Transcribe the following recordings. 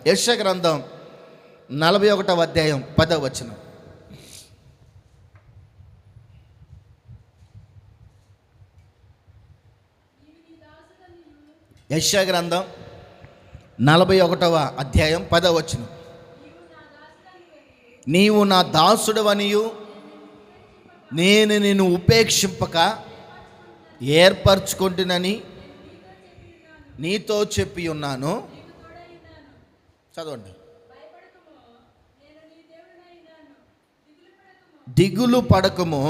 యెషయా గ్రంథం 41వ అధ్యాయం 10వ వచనం. యెషయా గ్రంథం 41వ అధ్యాయం 10వ వచనం. నీవు నా దాసుడవనియు నేను నిన్ను ఉపేక్షింపక ఏర్పరచుకుంటునని నీతో చెప్పి ఉన్నాను. చదవండి. దిగులు పడకము,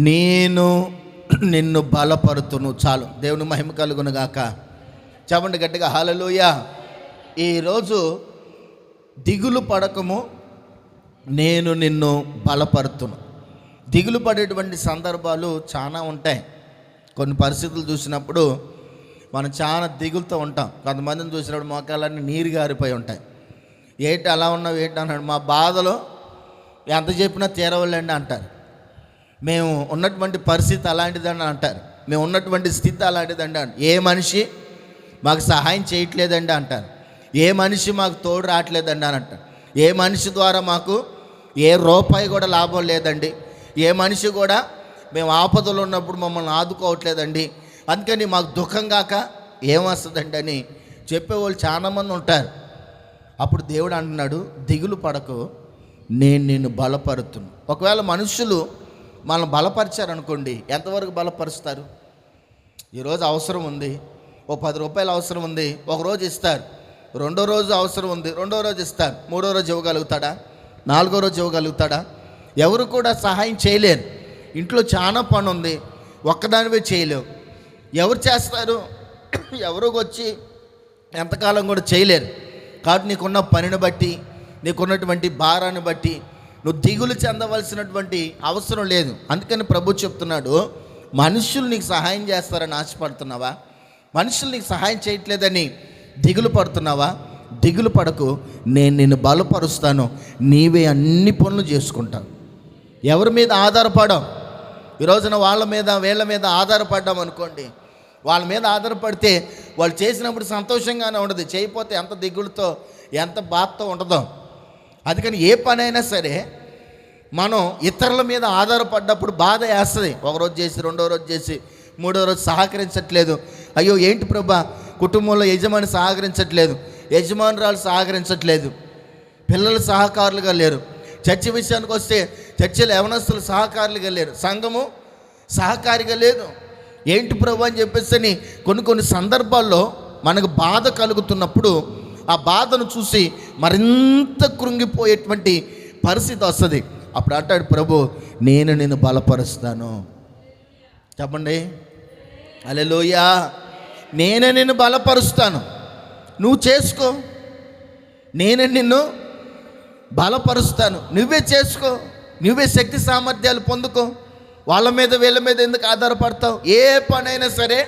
నేను నిన్ను బలపరుతును. చాలు, దేవుని మహిమ కలుగును గాక. చెప్పండి గట్టిగా హల్లెలూయా. ఈరోజు దిగులు పడకము, నేను నిన్ను బలపరుతును. దిగులు పడేటువంటి సందర్భాలు చాలా ఉంటాయి. కొన్ని పరిస్థితులు చూసినప్పుడు మనం చాలా దిగులుతో ఉంటాం. కొంతమందిని చూసినప్పుడు మోకాళ్ళన్నీ నీరు గారిపోయి ఉంటాయి. ఏంటి అలా ఉన్నావు ఏంటి అన్నాడు. మా బాధలో ఎంత చెప్పినా తీరవలేండి అంటారు. మేము ఉన్నటువంటి పరిస్థితి అలాంటిదండి అంటారు. మేము ఉన్నటువంటి స్థితి అలాంటిదండి అంటారు. ఏ మనిషి మాకు సహాయం చేయట్లేదండి అంటారు. ఏ మనిషి మాకు తోడు రావట్లేదండి అని అంటారు. ఏ మనిషి ద్వారా మాకు ఏ రూపాయి కూడా లాభం లేదండి. ఏ మనిషి కూడా మేము ఆపదలు ఉన్నప్పుడు మమ్మల్ని ఆదుకోవట్లేదండి. అందుకని మాకు దుఃఖం కాక ఏమొస్తుందండి అని చెప్పేవాళ్ళు చాలామంది ఉంటారు. అప్పుడు దేవుడు అంటున్నాడు, దిగులు పడకు, నేను నిన్ను బలపరుతును. ఒకవేళ మనుషులు మనల్ని బలపరిచారనుకోండి, ఎంతవరకు బలపరుస్తారు? ఈరోజు అవసరం ఉంది, ఓ 10 రూపాయలు అవసరం ఉంది, ఒకరోజు ఇస్తారు. రెండో రోజు అవసరం ఉంది, రెండో రోజు ఇస్తారు. మూడో రోజు ఇవ్వగలుగుతాడా? నాలుగో రోజు ఇవ్వగలుగుతాడా? ఎవరు కూడా సహాయం చేయలేరు. ఇంట్లో చాలా పని ఉంది, ఒక్కదానివే చేయలేవు. ఎవరు చేస్తారు? ఎవరు వచ్చి ఎంతకాలం కూడా చేయలేరు. కాబట్టి నీకున్న పనిని బట్టి, నీకున్నటువంటి భారాన్ని బట్టి నువ్వు దిగులు చెందవలసినటువంటి అవసరం లేదు. అందుకని ప్రభు చెప్తున్నాడు, మనుషులు నీకు సహాయం చేస్తారని ఆశపడుతున్నావా? మనుషులు నీకు సహాయం చేయట్లేదని దిగులు పడుతున్నావా? దిగులు పడకు, నేను నిన్ను బలపరుస్తాను. నీవే అన్ని పనులు చేసుకుంటావు. ఎవరి మీద ఆధారపడవు. ఈరోజున వాళ్ళ మీద వీళ్ళ మీద ఆధారపడ్డాం అనుకోండి, వాళ్ళ మీద ఆధారపడితే వాళ్ళు చేసినప్పుడు సంతోషంగానే ఉండదు, చేయకపోతే ఎంత దిగులుతో ఎంత బాధతో ఉండదో. అందుకని ఏ పనైనా సరే మనం ఇతరుల మీద ఆధారపడ్డప్పుడు బాధ వేస్తుంది. ఒకరోజు చేసి, రెండో రోజు చేసి, మూడో రోజు సహకరించట్లేదు. అయ్యో ఏంటి ప్రభా, కుటుంబంలో యజమాని సహకరించట్లేదు, యజమానురాలు సహకరించట్లేదు, పిల్లలు సహకారులుగా లేరు. చర్చి విషయానికి వస్తే చర్చిలో యవనస్తులు సహకారులుగా లేరు, సంఘము సహకారిగా లేదు. ఏంటి ప్రభు అని చెప్పేసి కొన్ని సందర్భాల్లో మనకు బాధ కలుగుతున్నప్పుడు ఆ బాధను చూసి మరింత కృంగిపోయేటువంటి పరిస్థితి వస్తుంది. అప్పుడు అంటాడు ప్రభు, నేను నిన్ను బలపరుస్తాను. చెప్పండి హల్లెలూయా. నేనే నిన్ను బలపరుస్తాను, నువ్వు చేసుకో. నేనే నిన్ను బలపరుస్తాను, నువ్వే చేసుకో. నువ్వే శక్తి సామర్థ్యాలు పొందుకో. వాళ్ళ మీద వీళ్ళ మీద ఎందుకు ఆధారపడతావు? ఏ పనైనా సరే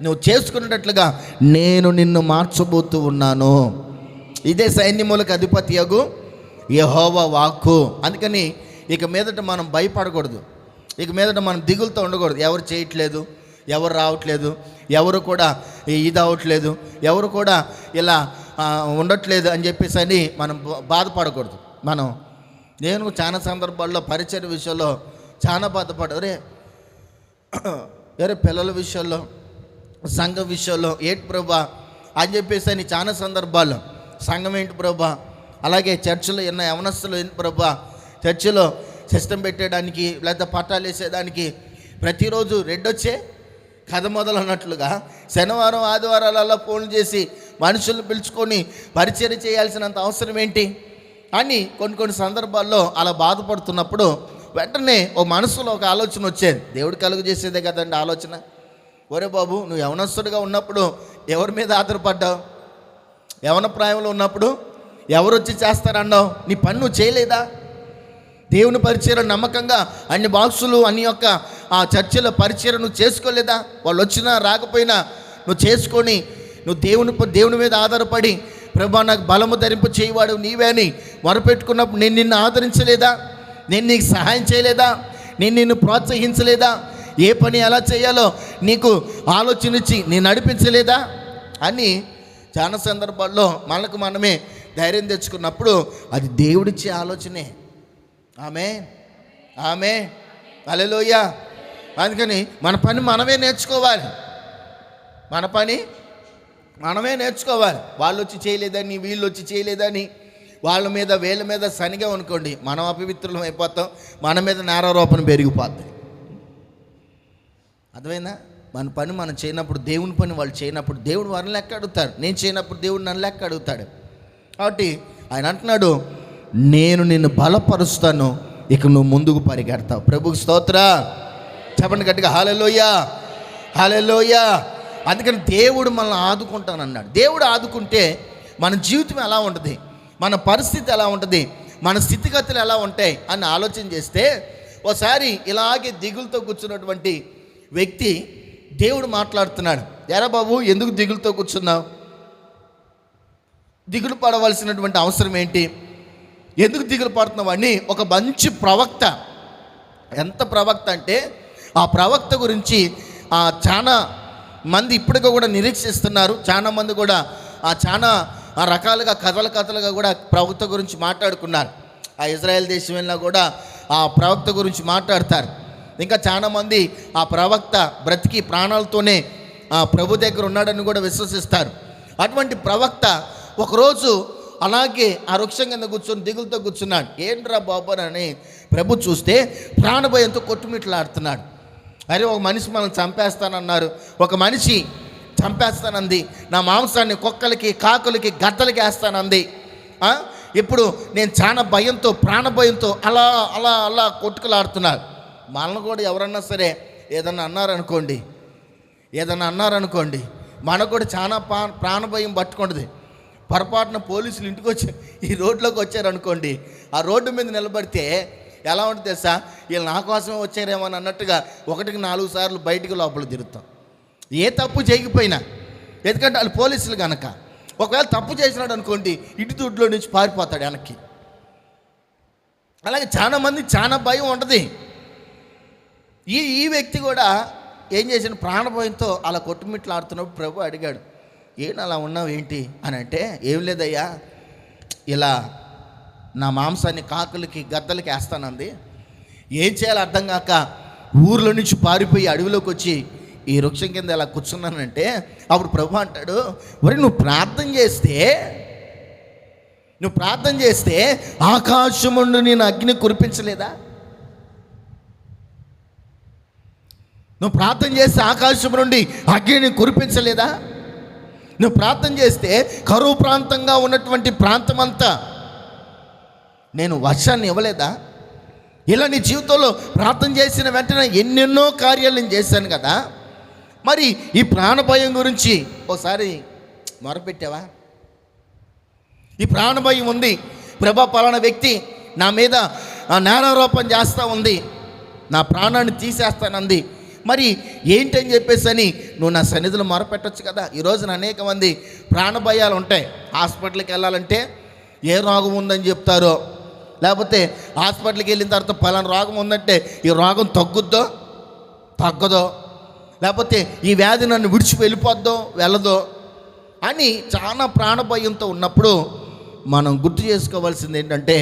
నువ్వు చేసుకునేటట్లుగా నేను నిన్ను మార్చబోతూ ఉన్నాను. ఇదే సైన్యములకు అధిపతియగు యెహోవా వాక్కు. అందుకని ఇక మీదట మనం భయపడకూడదు, ఇక మీదట మనం దిగులుతో ఉండకూడదు. ఎవరు చేయట్లేదు, ఎవరు రావట్లేదు, ఎవరు కూడా ఇది అవ్వట్లేదు, ఎవరు కూడా ఇలా ఉండట్లేదు అని చెప్పేసి అని మనం బాధపడకూడదు. నేను చాలా సందర్భాల్లో పరిచయ విషయంలో చాలా బాధపడ్డా. వేరే పిల్లల విషయంలో, సంఘం విషయంలో ఏంటి ప్రభా అని చెప్పేసి అని చాలా సందర్భాల్లో, సంఘం ఏంటి ప్రభా, అలాగే చర్చిలో ఎన్న యవనస్తులు ఏంటి ప్రభా, చర్చిలో సిస్టమ్ పెట్టేయడానికి లేకపోతే పట్టాలు వేసేదానికి ప్రతిరోజు రెడ్డొచ్చే కథ మొదలు అన్నట్లుగా శనివారం ఆదివారాలలో ఫోన్లు చేసి మనుషులను పిలుచుకొని పరిచయం చేయాల్సినంత అవసరం ఏంటి అని కొన్ని సందర్భాల్లో అలా బాధపడుతున్నప్పుడు వెంటనే ఓ మనసులో ఒక ఆలోచన వచ్చేది. దేవుడు కలుగు చేసేదే కదండి ఆలోచన. ఒరే బాబు, నువ్వు యవనస్తుడిగా ఉన్నప్పుడు ఎవరి మీద ఆధారపడ్డావు? యవన ప్రాయంలో ఉన్నప్పుడు ఎవరు వచ్చి చేస్తారన్నావు? నీ పని నువ్వు చేయలేదా? దేవుని పరిచయం నమ్మకంగా అన్ని బాక్సులు అన్ని యొక్క ఆ చర్చిల పరిచయం నువ్వు చేసుకోలేదా? వాళ్ళు వచ్చినా రాకపోయినా నువ్వు చేసుకొని నువ్వు దేవుని మీద ఆధారపడి ప్రభా నాకు బలము ధరింపు చేయవాడు నీవే అని మొరపెట్టుకున్నప్పుడు నేను నిన్ను ఆదరించలేదా? నేను నీకు సహాయం చేయలేదా? నేను నిన్ను ప్రోత్సహించలేదా? ఏ పని ఎలా చేయాలో నీకు ఆలోచన ఇచ్చి నేను నడిపించలేదా అని చాలా సందర్భాల్లో మనకు మనమే ధైర్యం తెచ్చుకున్నప్పుడు అది దేవుడిచ్చే ఆలోచనే. ఆమె హల్లెలూయా. అందుకని మన పని మనమే నేర్చుకోవాలి. వాళ్ళు వచ్చి చేయలేదని, వీళ్ళు వచ్చి చేయలేదని వాళ్ళ మీద వీళ్ళ మీద సనిగా అనుకోండి, మనం అపవిత్రులం అయిపోతాం, మన మీద నేరారోపణ పెరిగిపోద్ది. అర్థమైందా? మన పని మనం చేయనప్పుడు, దేవుని పని వాళ్ళు చేయనప్పుడు దేవుడు వారిని లెక్క అడుగుతారు. నేను చేయనప్పుడు దేవుడు నన్ను లెక్క అడుగుతాడు. కాబట్టి ఆయన అంటున్నాడు, నేను నిన్ను బలపరుస్తాను, ఇక నువ్వు ముందుకు పరిగెడతావు. ప్రభుకి స్తోత్ర. చెప్పండి గట్టిగా హల్లెలూయా, హల్లెలూయా. అందుకని దేవుడు మనల్ని ఆదుకుంటానన్నాడు. దేవుడు ఆదుకుంటే మన జీవితం ఎలా ఉంటుంది, మన పరిస్థితి ఎలా ఉంటుంది, మన స్థితిగతులు ఎలా ఉంటాయి అని ఆలోచన చేస్తే, ఓసారి ఇలాగే దిగులుతో కూర్చున్నటువంటి వ్యక్తి దేవుడు మాట్లాడుతున్నాడు. ఎరా బాబు, ఎందుకు దిగులుతో కూర్చున్నావు? దిగులు పడవలసినటువంటి అవసరం ఏంటి? ఎందుకు దిగులు పడుతున్నావు అని ఒక మంచి ప్రవక్త, ఎంత ప్రవక్త అంటే ఆ ప్రవక్త గురించి చాలా మంది ఇప్పటికీ కూడా నిరీక్షిస్తున్నారు. చాలా మంది కూడా చాలా రకాలుగా కథలుగా కూడా ప్రవక్త గురించి మాట్లాడుకున్నారు. ఆ ఇజ్రాయెల్ దేశం వెళ్ళినా కూడా ఆ ప్రవక్త గురించి మాట్లాడతారు. ఇంకా చాలామంది ఆ ప్రవక్త బ్రతికి ప్రాణాలతోనే ప్రభు దగ్గర ఉన్నాడని కూడా విశ్వసిస్తారు. అటువంటి ప్రవక్త ఒకరోజు అలాగే ఆ వృక్షం కింద కూర్చొని దిగులుతో కూర్చున్నాడు. ఏంట్రా బాబు అని ప్రభు చూస్తే ప్రాణభయంతో కొట్టుమిట్లాడుతున్నాడు. అరే, ఒక మనిషి మనల్ని చంపేస్తానన్నారు, ఒక మనిషి చంపేస్తానంది, నా మాంసాన్ని కుక్కలకి, కాకులకి, గద్దలకి వేస్తానంది. ఇప్పుడు నేను చాలా భయంతో, ప్రాణభయంతో అలా అలా అలా కొట్టుకులాడుతున్నారు. మనల్ని కూడా ఎవరన్నా సరే ఏదన్నా అన్నారనుకోండి, మనకు కూడా చాలా ప్రాణభయం పట్టుకుంటుంది. పొరపాటున పోలీసులు ఇంటికి వచ్చి ఈ రోడ్లోకి వచ్చారనుకోండి, ఆ రోడ్డు మీద నిలబడితే ఎలా ఉంటుంది తెలుసా? వీళ్ళు నా కోసమే వచ్చారేమో అని అన్నట్టుగా 1-4 సార్లు బయటికి లోపల తిరుగుతాం, ఏ తప్పు చేయకపోయినా. ఎందుకంటే వాళ్ళు పోలీసులు కనుక. ఒకవేళ తప్పు చేసినాడు అనుకోండి, ఇటు దొడ్లో నుంచి పారిపోతాడు వెనక్కి. అలాగే చాలామంది చాలా భయం ఉంటుంది. ఈ వ్యక్తి కూడా ఏం చేసిన, ప్రాణభయంతో అలా కొట్టుమిట్లాడుతున్నప్పుడు ప్రభు అడిగాడు, ఏంటి అలా ఉన్నావు ఏంటి అని అంటే, ఏం లేదయ్యా, ఇలా నా మాంసాన్ని కాకులకి, గద్దలకి వేస్తానంది. ఏం చేయాలో అర్థం కాక ఊర్లో నుంచి పారిపోయి అడవిలోకి వచ్చి ఈ వృక్షం కింద ఇలా కూర్చున్నానంటే, అప్పుడు ప్రభు అంటాడు, ఒరే నువ్వు ప్రార్థన చేస్తే ఆకాశం నుండి నేను అగ్ని కురిపించలేదా? నువ్వు ప్రార్థన చేస్తే ఆకాశం నుండి అగ్నిని కురిపించలేదా? నువ్వు ప్రార్థన చేస్తే కరువు ప్రాంతంగా ఉన్నటువంటి ప్రాంతం అంతా నేను వర్షాన్ని ఇవ్వలేదా? ఇలా నీ జీవితంలో ప్రార్థన చేసిన వెంటనే ఎన్నెన్నో కార్యాలు నేను చేశాను కదా. మరి ఈ ప్రాణభయం గురించి ఒకసారి మొరపెట్టావా? ఈ ప్రాణభయం ఉంది, ప్రభా పలానా వ్యక్తి నా మీద నేరారోపణ చేస్తూ ఉంది, నా ప్రాణాన్ని తీసేస్తానంది, మరి ఏంటని చెప్పేసి నువ్వు నా సన్నిధిలో మొరపెట్టచ్చు కదా. ఈరోజున అనేక మంది ప్రాణభయాలు ఉంటాయి. హాస్పిటల్కి వెళ్ళాలంటే ఏ రోగం ఉందని చెప్తారో, లేకపోతే హాస్పిటల్కి వెళ్ళిన తర్వాత పలానా రోగం ఉందంటే ఈ రోగం తగ్గదో, లేకపోతే ఈ వ్యాధి నన్ను విడిచి వెళ్ళదో అని చాలా ప్రాణభయంతో ఉన్నప్పుడు మనం గుర్తు చేసుకోవాల్సింది ఏంటంటే,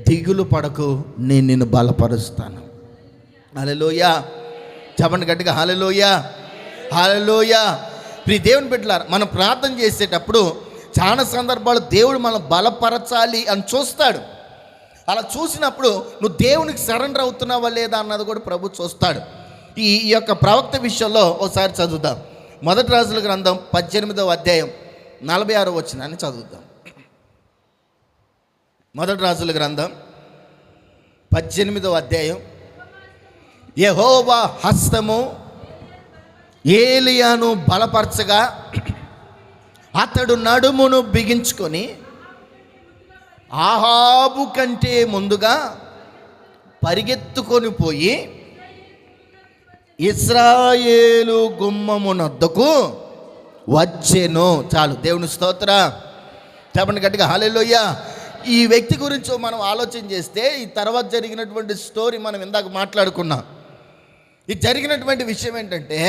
దిగులు పడకు, నేను నిన్ను బలపరుస్తాను. హల్లెలూయా. చెప్పండి గట్టిగా హల్లెలూయా, హల్లెలూయా. ప్రియ దేవుని బిడ్డలారా, మనం ప్రార్థన చేసేటప్పుడు చాలా సందర్భాలు దేవుడు మనం బలపరచాలి అని చూస్తాడు. అలా చూసినప్పుడు నువ్వు దేవునికి సరెండర్ అవుతున్నావా లేదా అన్నది కూడా ప్రభు చూస్తాడు. ఈ యొక్క ప్రవక్త విషయంలో ఒకసారి చదువుదాం. 1 రాజుల గ్రంథం 18వ అధ్యాయం 46వ వచనాన్ని చదువుదాం. 1 రాజుల గ్రంథం 18వ అధ్యాయం. యెహోవా హస్తము ఏలియాను బలపరచగా అతడు నడుమును బిగించుకొని ఆహాబు కంటే ముందుగా పరిగెత్తుకొని పోయి ఇశ్రాయేలు గుమ్మమునొద్దకు వచ్చెను. చాలు, దేవుని స్తోత్ర. చెప్పండి గట్టిగా హల్లెలూయా. ఈ వ్యక్తి గురించి మనం ఆలోచన చేస్తే ఈ తర్వాత జరిగినటువంటి స్టోరీ మనం ఇందాక మాట్లాడుకున్నాం. ఇది జరిగినటువంటి విషయం ఏంటంటే,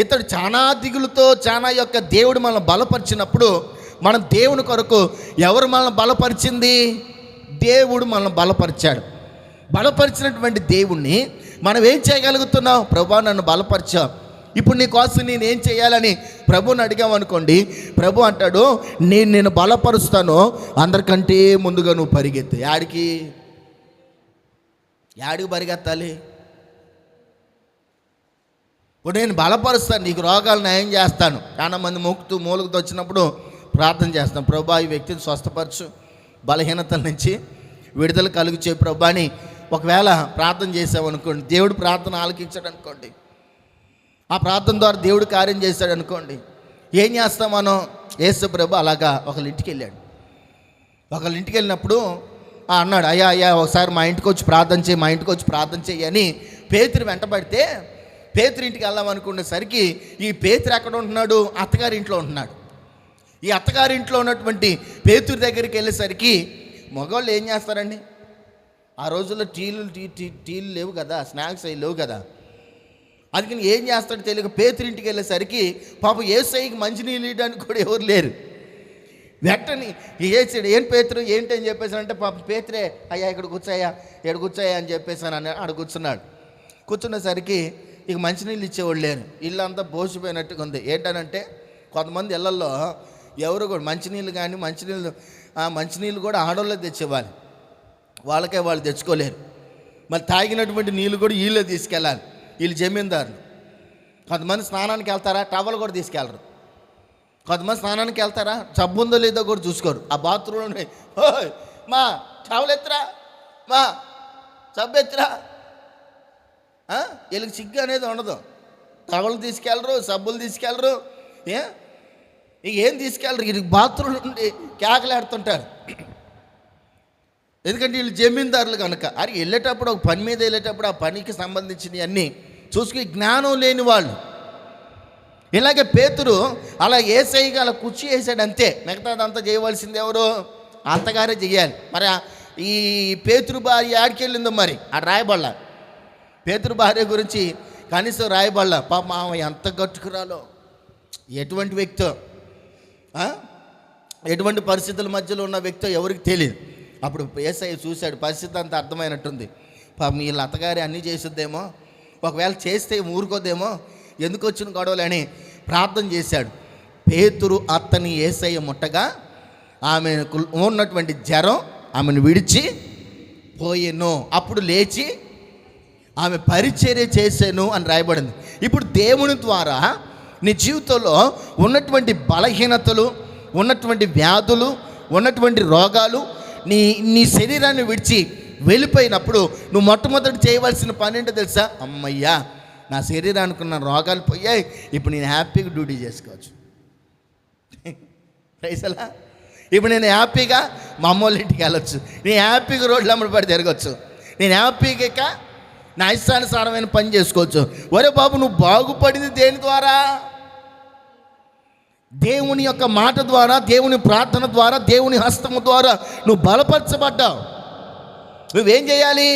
ఇతడు చాలా దిగులుతో చాలా యొక్క దేవుడు మనం బలపరిచినప్పుడు మనం దేవుని కొరకు ఎవరు మనల్ని బలపరిచింది? దేవుడు మనల్ని బలపరిచాడు. బలపరిచినటువంటి దేవుణ్ణి మనం ఏం చేయగలుగుతున్నాం? ప్రభువా నన్ను బలపరిచావు, ఇప్పుడు నీ కోసం నేను ఏం చేయాలని ప్రభుని అడిగామనుకోండి, ప్రభు అంటాడు నేను బలపరుస్తాను, అందరికంటే ముందుగా నువ్వు పరిగెత్తు. యాడికి పరిగెత్తాలి? ఇప్పుడు నేను బలపరుస్తాను, నీకు రోగాలు నయం చేస్తాను. చాలా మంది మూలుగుతూ వచ్చినప్పుడు ప్రార్థన చేస్తాం, ప్రభా ఈ వ్యక్తిని స్వస్థపరచు, బలహీనతల నుంచి విడుదల కలుగు చేయి ప్రభా అని ఒకవేళ ప్రార్థన చేసామనుకోండి, దేవుడు ప్రార్థన ఆలకించాడు అనుకోండి, ఆ ప్రార్థన ద్వారా దేవుడు కార్యం చేశాడు అనుకోండి, ఏం చేస్తాం మనం? యేసు ప్రభు అలాగా ఒకళ్ళ ఇంటికి వెళ్ళినప్పుడు అన్నాడు, అయ్యా ఒకసారి మా ఇంటికి వచ్చి ప్రార్థన చేయి అని పేతురు వెంటబడితే, పేతురు ఇంటికి వెళ్దామనుకునేసరికి ఈ పేతురు ఎక్కడ ఉంటున్నాడు? అత్తగారి ఇంట్లో ఉంటున్నాడు. ఈ అత్తగారి ఇంట్లో ఉన్నటువంటి పేతురు దగ్గరికి వెళ్ళేసరికి మగవాళ్ళు ఏం చేస్తారండి? ఆ రోజుల్లో టీలు లేవు కదా, స్నాక్స్ అవి లేవు కదా. అందుకని ఏం చేస్తాడో తెలియక పేతురింటికి వెళ్ళేసరికి పాపం యేసయ్యకి మంచినీళ్ళు ఇవ్వడానికి కూడా ఎవరు లేరు. వెంటనే ఏసాడు, ఏం పేతురు ఏంటి అని చెప్పేసానంటే, పాపం పేతురే అయ్యా ఇక్కడ కూర్చోయా అని చెప్పేసాను అని ఆడ కూర్చున్నాడు. కూర్చునేసరికి ఇక మంచినీళ్ళు ఇచ్చేవాళ్ళు లేరు, ఇల్లంతా బోసిపోయినట్టుగా ఉంది. ఏంటనంటే కొంతమంది ఇళ్లల్లో ఎవరు కూడా మంచినీళ్ళు కూడా ఆడవాళ్ళే తెచ్చేవాలి, వాళ్ళకే వాళ్ళు తెచ్చుకోలేరు. మళ్ళీ తాగినటువంటి నీళ్ళు కూడా వీళ్ళే తీసుకెళ్ళాలి, వీళ్ళు జమీందారులు. కొంతమంది స్నానానికి వెళ్తారా, టవల్ కూడా తీసుకెళ్ళరు. కొంతమంది స్నానానికి వెళ్తారా, సబ్బు ఉందో లేదో కూడా చూసుకోరు. ఆ బాత్రూంలో మా టవల్ ఎత్తురా, మా సబ్బు ఎత్తురా, వీళ్ళకి సిగ్గు అనేది ఉండదు. టవల్ తీసుకెళ్ళరు, సబ్బులు తీసుకెళ్ళరు, ఏం తీసుకెళ్ళరు. వీళ్ళకి బాత్రూంలో ఉండి కేకలాడుతుంటారు. ఎందుకంటే వీళ్ళు జమీందారులు కనుక. అది వెళ్ళేటప్పుడు ఒక పని మీద వెళ్ళేటప్పుడు ఆ పనికి సంబంధించినవి అన్నీ చూసుకుని జ్ఞానం లేని వాళ్ళు. ఇలాగే పేతురు అలా యేసయ్యకి అలా కుర్చీ వేసాడు అంతే, మిగతాదంతా చేయవలసింది ఎవరు? అత్తగారే చెయ్యాలి. మరి ఈ పేతురు భార్య ఆడికి వెళ్ళిందో మరి ఆ రాయబళ్ళ పేతురు భార్య గురించి కనీసం రాయబళ్ళ. పాప ఆమె ఎంత గట్టుకురాలో, ఎటువంటి వ్యక్తో, ఎటువంటి పరిస్థితుల మధ్యలో ఉన్న వ్యక్తో ఎవరికి తెలియదు. అప్పుడు యేసయ్య చూశాడు, పరిస్థితి అంతా అర్థమైనట్టుంది. పాపం వీళ్ళ అత్తగారి అన్నీ చేసిద్దేమో, ఒకవేళ చేస్తే ఊరుకోదేమో, ఎందుకు వచ్చిన గొడవలని ప్రార్థన చేశాడు. పేతురు అత్తని యేసయ్య ముట్టగా ఆమెకు ఉన్నటువంటి జ్వరం ఆమెను విడిచి పోయెను. అప్పుడు లేచి ఆమె పరిచర్య చేశాను అని రాయబడింది. ఇప్పుడు దేవుని ద్వారా నీ జీవితంలో ఉన్నటువంటి బలహీనతలు, ఉన్నటువంటి వ్యాధులు, ఉన్నటువంటి రోగాలు నీ శరీరాన్ని విడిచి వెళ్ళిపోయినప్పుడు నువ్వు మొట్టమొదటి చేయవలసిన పని ఏంటో తెలుసా? అమ్మయ్యా నా శరీరానికి ఉన్న రోగాలు పోయాయి, ఇప్పుడు నేను హ్యాపీగా డ్యూటీ చేసుకోవచ్చు. రైసలా ఇప్పుడు నేను హ్యాపీగా మా అమ్మోళ్ళ ఇంటికి వెళ్ళొచ్చు, నేను హ్యాపీగా రోడ్లు అమ్మడి పడి తిరగచ్చు, నేను హ్యాపీగా నా ఇష్టానుసారమైన పని చేసుకోవచ్చు. ఒరే బాబు, నువ్వు బాగుపడింది దేని ద్వారా? దేవుని యొక్క మాట ద్వారా, దేవుని ప్రార్థన ద్వారా, దేవుని హస్తము ద్వారా నువ్వు బలపరచబడ్డావు. నువ్వేం చేయాలి?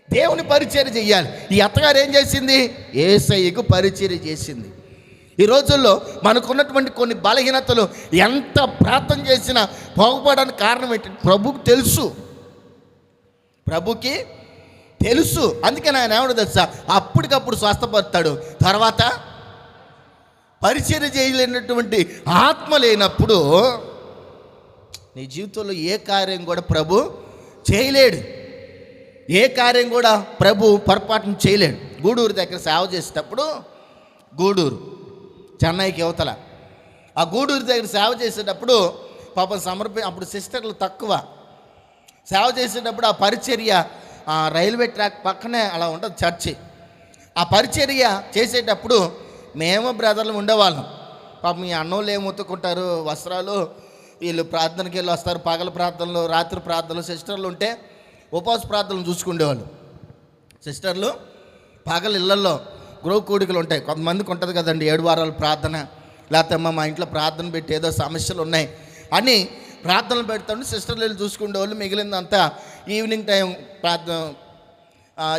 దేవుని పరిచర్య చేయాలి. ఈ అత్తగారు ఏం చేసింది? యేసయ్యకు పరిచర్య చేసింది. ఈ రోజుల్లో మనకున్నటువంటి కొన్ని బలహీనతలు ఎంత ప్రార్థన చేసినా బాగుపడడానికి కారణం ఏంటి? ప్రభుకి తెలుసు. అందుకని ఆయన ఏమన్నా తెలుసా, అప్పటికప్పుడు స్వస్థపడతాడు. తర్వాత పరిచర్య చేయలేనటువంటి ఆత్మ లేనప్పుడు నీ జీవితంలో ఏ కార్యం కూడా ప్రభు చేయలేడు, ఏ కార్యం కూడా ప్రభు పొరపాటును చేయలేడు. గూడూరు దగ్గర సేవ చేసేటప్పుడు, గూడూరు చెన్నైకి యువతల, ఆ గూడూరు దగ్గర సేవ చేసేటప్పుడు పాపం అప్పుడు సిస్టర్లు తక్కువ. సేవ చేసేటప్పుడు ఆ పరిచర్య రైల్వే ట్రాక్ పక్కనే అలా ఉంటుంది చర్చి. ఆ పరిచర్య చేసేటప్పుడు మేము బ్రదర్లు ఉండేవాళ్ళం. పాపం ఈ అన్నోళ్ళు ఏమి ఉతుక్కుంటారు వస్త్రాలు, వీళ్ళు ప్రార్థనకి వెళ్ళి వస్తారు, పగల ప్రార్థనలు, రాత్రి ప్రార్థనలు. సిస్టర్లు ఉంటే ఉపవాస ప్రార్థనలు చూసుకునేవాళ్ళు. సిస్టర్లు పగల ఇళ్లలో గృహ కూడికలు ఉంటాయి, కొంతమందికి ఉంటుంది కదండి 7 వారాల ప్రార్థన, లేకపోతే మా ఇంట్లో ప్రార్థన పెట్టి ఏదో సమస్యలు ఉన్నాయి అని ప్రార్థనలు పెడతాడు. సిస్టర్లు వెళ్ళి చూసుకునేవాళ్ళు. మిగిలిందంతా ఈవినింగ్ టైం ప్రార్థన,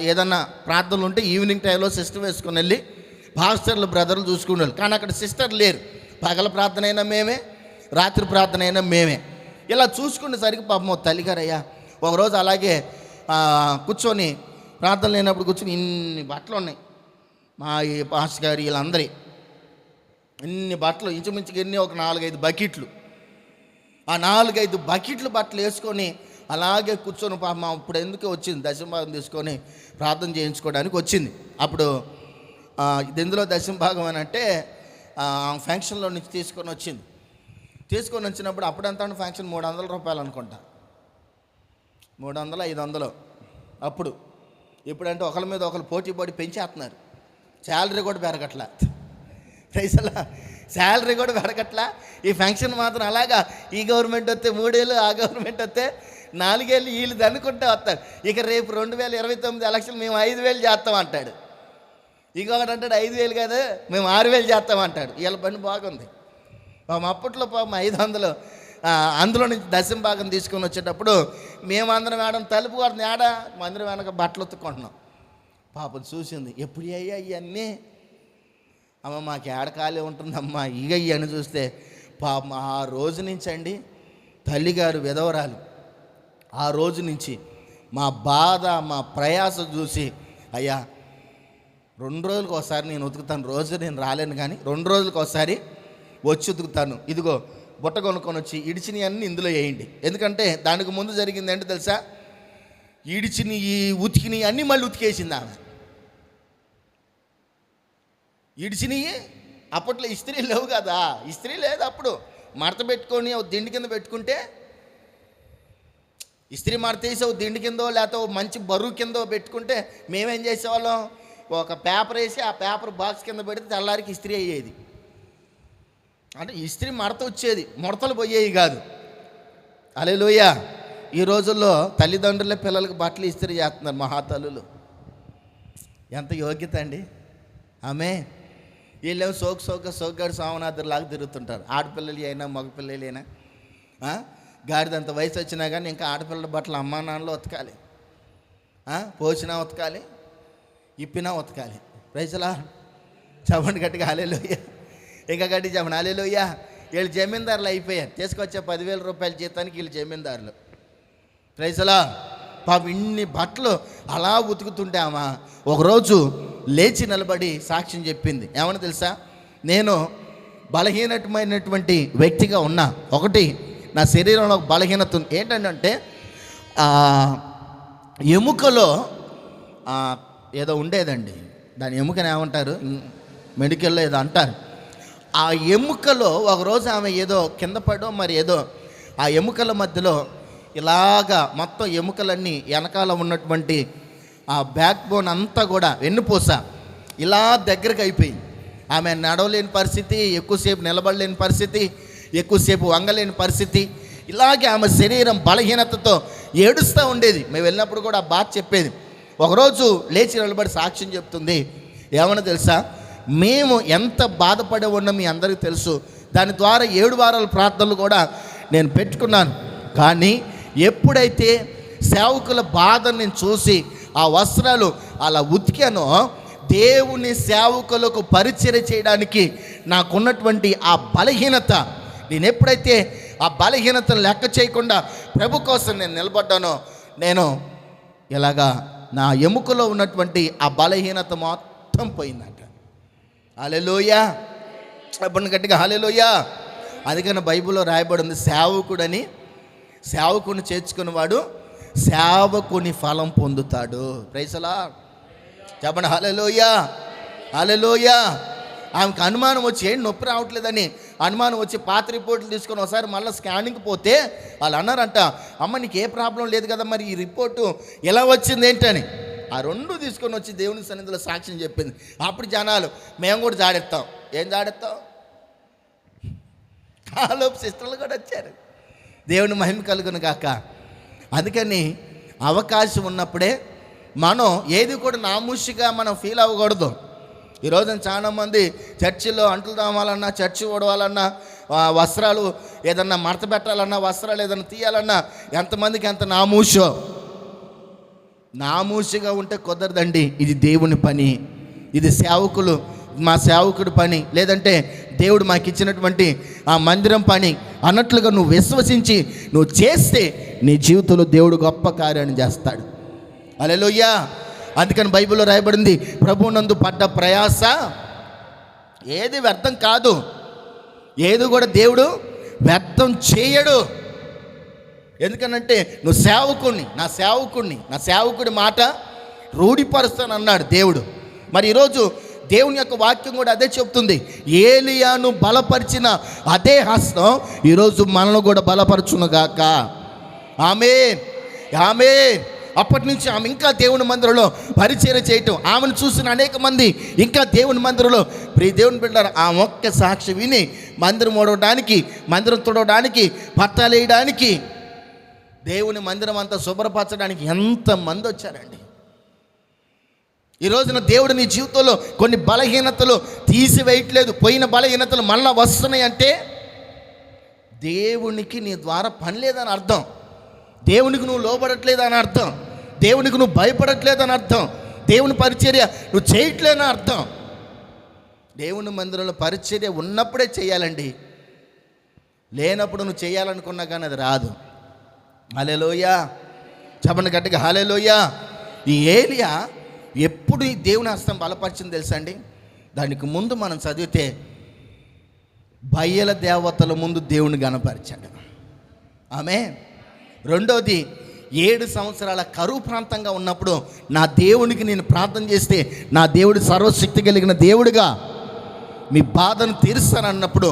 ఏదన్నా ప్రార్థనలు ఉంటే ఈవినింగ్ టైంలో సిస్టర్ వేసుకొని వెళ్ళి పాస్టర్లు బ్రదర్లు చూసుకునేవాళ్ళు. కానీ అక్కడ సిస్టర్ లేరు. పగల ప్రార్థన అయినా మేమే, రాత్రి ప్రార్థన అయినా మేమే. ఇలా చూసుకునేసరికి పాపం తల్లిగారయ్యా ఒకరోజు అలాగే కూర్చొని ప్రార్థన లేనప్పుడు కూర్చొని ఇన్ని బట్టలు ఉన్నాయి మా ఈ పాస్టర్ గారు వీళ్ళందరి ఇన్ని బట్టలు ఇంచుమించుగా ఎన్ని ఒక 4-5 బకెట్లు. ఆ 4-5 బకెట్లు బట్టలు వేసుకొని అలాగే కూర్చొని పాపం ఇప్పుడు ఎందుకు వచ్చింది దశమభాగం తీసుకొని ప్రార్థన చేయించుకోవడానికి వచ్చింది. అప్పుడు ఇది ఎందులో దశమభాగం అని అంటే ఫంక్షన్లో నుంచి తీసుకొని వచ్చినప్పుడు అప్పుడంతా ఫంక్షన్ 300 రూపాయలు అనుకుంటా, 300-500 అప్పుడు. ఇప్పుడంటే ఒకరి మీద ఒకరు పోటీ పడి పెంచేస్తున్నారు. శాలరీ కూడా పెరగట్లా, పైసలా శాలరీ కూడా పెరగట్లా. ఈ ఫంక్షన్ మాత్రం అలాగా ఈ గవర్నమెంట్ వస్తే 3 ఏళ్ళు, ఆ గవర్నమెంట్ వస్తే 4 ఏళ్ళు వీళ్ళు దనుకుంటే వస్తారు. ఇక రేపు 2029 ఎలక్షన్ మేము 5,000 చేస్తాం అంటాడు. ఇంకొకటి అంటాడు 5,000 కాదు మేము 6,000 చేస్తాం అంటాడు. వీళ్ళ పని బాగుంది. పాపం అప్పట్లో పాపం 500 అందులో నుంచి దశమభాగం తీసుకొని వచ్చేటప్పుడు మేమందరం మేడం తలుపు కొడుతుంది ఆడ మందిరం వెనక బట్టలు ఉతుక్కుంటున్నాం. పాపం చూసింది ఎప్పుడు అయ్యా ఇవన్నీ అమ్మ మాకు ఏడ ఖాళీ ఉంటుందమ్మా ఇక ఇవన్నీ చూస్తే పాపం ఆ రోజు నుంచి అండి తల్లిగారు విధవరాలు. ఆ రోజు నుంచి మా బాధ మా ప్రయాస చూసి అయ్యా 2 రోజులకు ఒకసారి నేను ఉతుకుతాను, రోజు నేను రాలేను కానీ 2 రోజులకు ఒకసారి వచ్చి ఉతుకుతాను. ఇదిగో బుట్ట కొనుక్కొని వచ్చి ఇడిచినవి అన్నీ ఇందులో వేయండి. ఎందుకంటే దానికి ముందు జరిగింది ఏంటో తెలుసా, ఇడిచిని ఉతికిని అన్నీ మళ్ళీ ఉతికేసింది ఆమె. ఇడిచినవి అప్పట్లో ఇస్త్రీ లేవు కదా, ఇస్త్రీ లేదు అప్పుడు. మడత పెట్టుకొని దిండి కింద పెట్టుకుంటే ఇస్త్రీ మడత వేసి దిండి కిందో లేకపోతే మంచి బరువు కిందో పెట్టుకుంటే మేమేం చేసేవాళ్ళం, ఒక పేపర్ వేసి ఆ పేపర్ బాక్స్ కింద పెడితే తెల్లారికి ఇస్త్రీ అయ్యేది. అంటే ఇస్త్రీ మడత వచ్చేది, ముడతలు పోయేవి కాదు. హల్లెలూయా. ఈ రోజుల్లో తల్లిదండ్రులే పిల్లలకు బట్టలు ఇస్త్రీ చేస్తున్నారు మహాతల్లులు. ఎంత యోగ్యత అండి ఆమె. వీళ్ళేమో సోగ్గాడు సామనాథులాగా తిరుగుతుంటారు. ఆడపిల్లలు అయినా మగపిల్లలు అయినా గాడిదంత వయసు వచ్చినా కానీ ఇంకా ఆడపిల్లల బట్టలు అమ్మా నాన్నలో ఉతకాలి, పోసినా ఉతకాలి, ఇప్పినా ఉతకాలి. ప్రైజ్లా చెప్పండి గట్టిగా హల్లెలూయా. ఇంకా గట్టి చెప్పండి హల్లెలూయా. వీళ్ళు జమీందారులు అయిపోయారు, తీసుకొచ్చే 10,000 రూపాయల జీతానికి వీళ్ళు జమీందారులు. ప్రైజ్లా. పాపం ఇన్ని బట్టలు అలా ఉతుకుతుంటే ఆమె ఒకరోజు లేచి నిలబడి సాక్ష్యం చెప్పింది. ఏమని తెలుసా, నేను బలహీనమైనటువంటి వ్యక్తిగా ఉన్నా, ఒకటి నా శరీరంలో బలహీనత ఉంది. ఏంటంటే ఎముకలో ఏదో ఉండేదండి, దాని ఎముకని ఏమంటారు మెడికల్లో ఏదో అంటారు. ఆ ఎముకలో ఒకరోజు ఆమె ఏదో కింద పడో మరి ఏదో ఆ ఎముకల మధ్యలో ఇలాగా మొత్తం ఎముకలన్నీ వెనకాల ఉన్నటువంటి ఆ బ్యాక్ బోన్ అంతా కూడా వెన్నుపూస ఇలా దగ్గరకు అయిపోయింది. ఆమె నడవలేని పరిస్థితి, ఎక్కువసేపు నిలబడలేని పరిస్థితి, ఎక్కువసేపు వంగలేని పరిస్థితి. ఇలాగే ఆమె శరీరం బలహీనతతో ఏడుస్తూ ఉండేది. మేము వెళ్ళినప్పుడు కూడా ఆ బాధ చెప్పేది. ఒకరోజు లేచి నిలబడి సాక్ష్యం చెప్తుంది. ఏమన్నా తెలుసా, మేము ఎంత బాధపడి ఉన్నాం మీ అందరికీ తెలుసు. దాని ద్వారా 7 వారాల ప్రార్థనలు కూడా నేను పెట్టుకున్నాను. కానీ ఎప్పుడైతే సేవకుల బాధను నేను చూసి ఆ వస్త్రాలు అలా ఉతికానో, దేవుని సేవకులకు పరిచర్య చేయడానికి నాకున్నటువంటి ఆ బలహీనత, నేను ఎప్పుడైతే ఆ బలహీనతను లెక్క చేయకుండా ప్రభు కోసం నేను నిలబడ్డానో, నేను ఇలాగా నా ఎముకలో ఉన్నటువంటి ఆ బలహీనత మొత్తం పోయిందంట. హల్లెలూయా. చెప్పండి గట్టిగా హల్లెలూయా. అందుకని బైబిల్లో రాయబడి ఉంది, సేవకుడని సేవకుని చేర్చుకునేవాడు సేవకుని ఫలం పొందుతాడు. Praise Lord. చెప్పండి హల్లెలూయా. హల్లెలూయా. ఆమెకు అనుమానం వచ్చి ఏంటి నొప్పి రావట్లేదని అనుమానం వచ్చి పాత రిపోర్ట్లు తీసుకొని ఒకసారి మళ్ళీ స్కానింగ్కి పోతే వాళ్ళు అన్నారంట, అమ్మ నీకు ఏ ప్రాబ్లం లేదు కదా, మరి ఈ రిపోర్టు ఎలా వచ్చింది ఏంటని. ఆ 2 తీసుకొని వచ్చి దేవుని సన్నిధిలో సాక్ష్యం చెప్పింది. అప్పుడు జనాలు మేము కూడా జాడెత్తాం. ఏం జాడెత్తాం, ఆలోపు సిస్టర్లు కూడా వచ్చారు. దేవుని మహిమ కలుగును గాక. అందుకని అవకాశం ఉన్నప్పుడే మనం ఏది కూడా నామూషిగా మనం ఫీల్ అవ్వకూడదు. ఈరోజు చాలామంది చర్చిలో అంట్లు తోమాలన్నా, చర్చి ఓడవాలన్నా, వస్త్రాలు ఏదన్నా మడత పెట్టాలన్నా, వస్త్రాలు ఏదన్నా తీయాలన్నా ఎంతమందికి ఎంత నామూషో. నామూషిగా ఉంటే కుదరదండి. ఇది దేవుని పని, ఇది సేవకులు మా సేవకుడి పని, లేదంటే దేవుడు మాకు ఇచ్చినటువంటి ఆ మందిరం పని అన్నట్లుగా నువ్వు విశ్వసించి నువ్వు చేస్తే నీ జీవితంలో దేవుడు గొప్ప కార్యాన్ని చేస్తాడు. హల్లెలూయా. అందుకని బైబిల్లో రాయబడింది, ప్రభువునందు పడ్డ ప్రయాస ఏది వ్యర్థం కాదు, ఏది కూడా దేవుడు వ్యర్థం చేయడు. ఎందుకనంటే నువ్వు సేవకుడిని, నా సేవకుడి మాట రూఢిపరుస్తాను అన్నాడు దేవుడు. మరి ఈరోజు దేవుని యొక్క వాక్యం కూడా అదే చెప్తుంది. ఏలియాను బలపరిచిన అదే హస్తం ఈరోజు మనల్ని కూడా బలపరచునుగాక. ఆమేన్, ఆమేన్. అప్పటి నుంచి ఆమె ఇంకా దేవుని మందిరంలో పరిచర్య చేయటం, ఆమెను చూసిన అనేక మంది ఇంకా దేవుని మందిరంలో దేవుని బిడ్డలారా ఆ ఒక్క సాక్షి విని మందిరం ఓడవడానికి, మందిరం తుడవడానికి, పట్టాలు వేయడానికి, దేవుని మందిరం అంతా శుభ్రపరచడానికి ఎంతమంది వచ్చారండి. ఈ రోజున దేవుడు నీ జీవితంలో కొన్ని బలహీనతలు తీసివేయట్లేదు, పోయిన బలహీనతలు మళ్ళా వస్తున్నాయి అంటే దేవునికి నీ ద్వారా పని లేదని అర్థం, దేవునికి నువ్వు లోబడట్లేదని అర్థం, దేవునికి నువ్వు భయపడట్లేదని అర్థం, దేవుని పరిచర్య నువ్వు చేయట్లేదని అర్థం. దేవుని మందిరంలో పరిచర్య ఉన్నప్పుడే చేయాలండి, లేనప్పుడు నువ్వు చేయాలనుకున్నా కానీ అది రాదు. హల్లెలూయా. చెప్పండి గట్టిగా హల్లెలూయా. ఈ ఏలియా ఎప్పుడు ఈ దేవుని హస్తం బలపరిచింది తెలుసా అండి? దానికి ముందు మనం చదివితే బయల దేవతల ముందు దేవుని గణపరిచాడు. ఆమేన్. రెండోది 7 సంవత్సరాల కరువు ప్రాంతంగా ఉన్నప్పుడు నా దేవునికి నేను ప్రార్థన చేస్తే నా దేవుడు సర్వశక్తి కలిగిన దేవుడిగా మీ బాధను తీరుస్తానన్నప్పుడు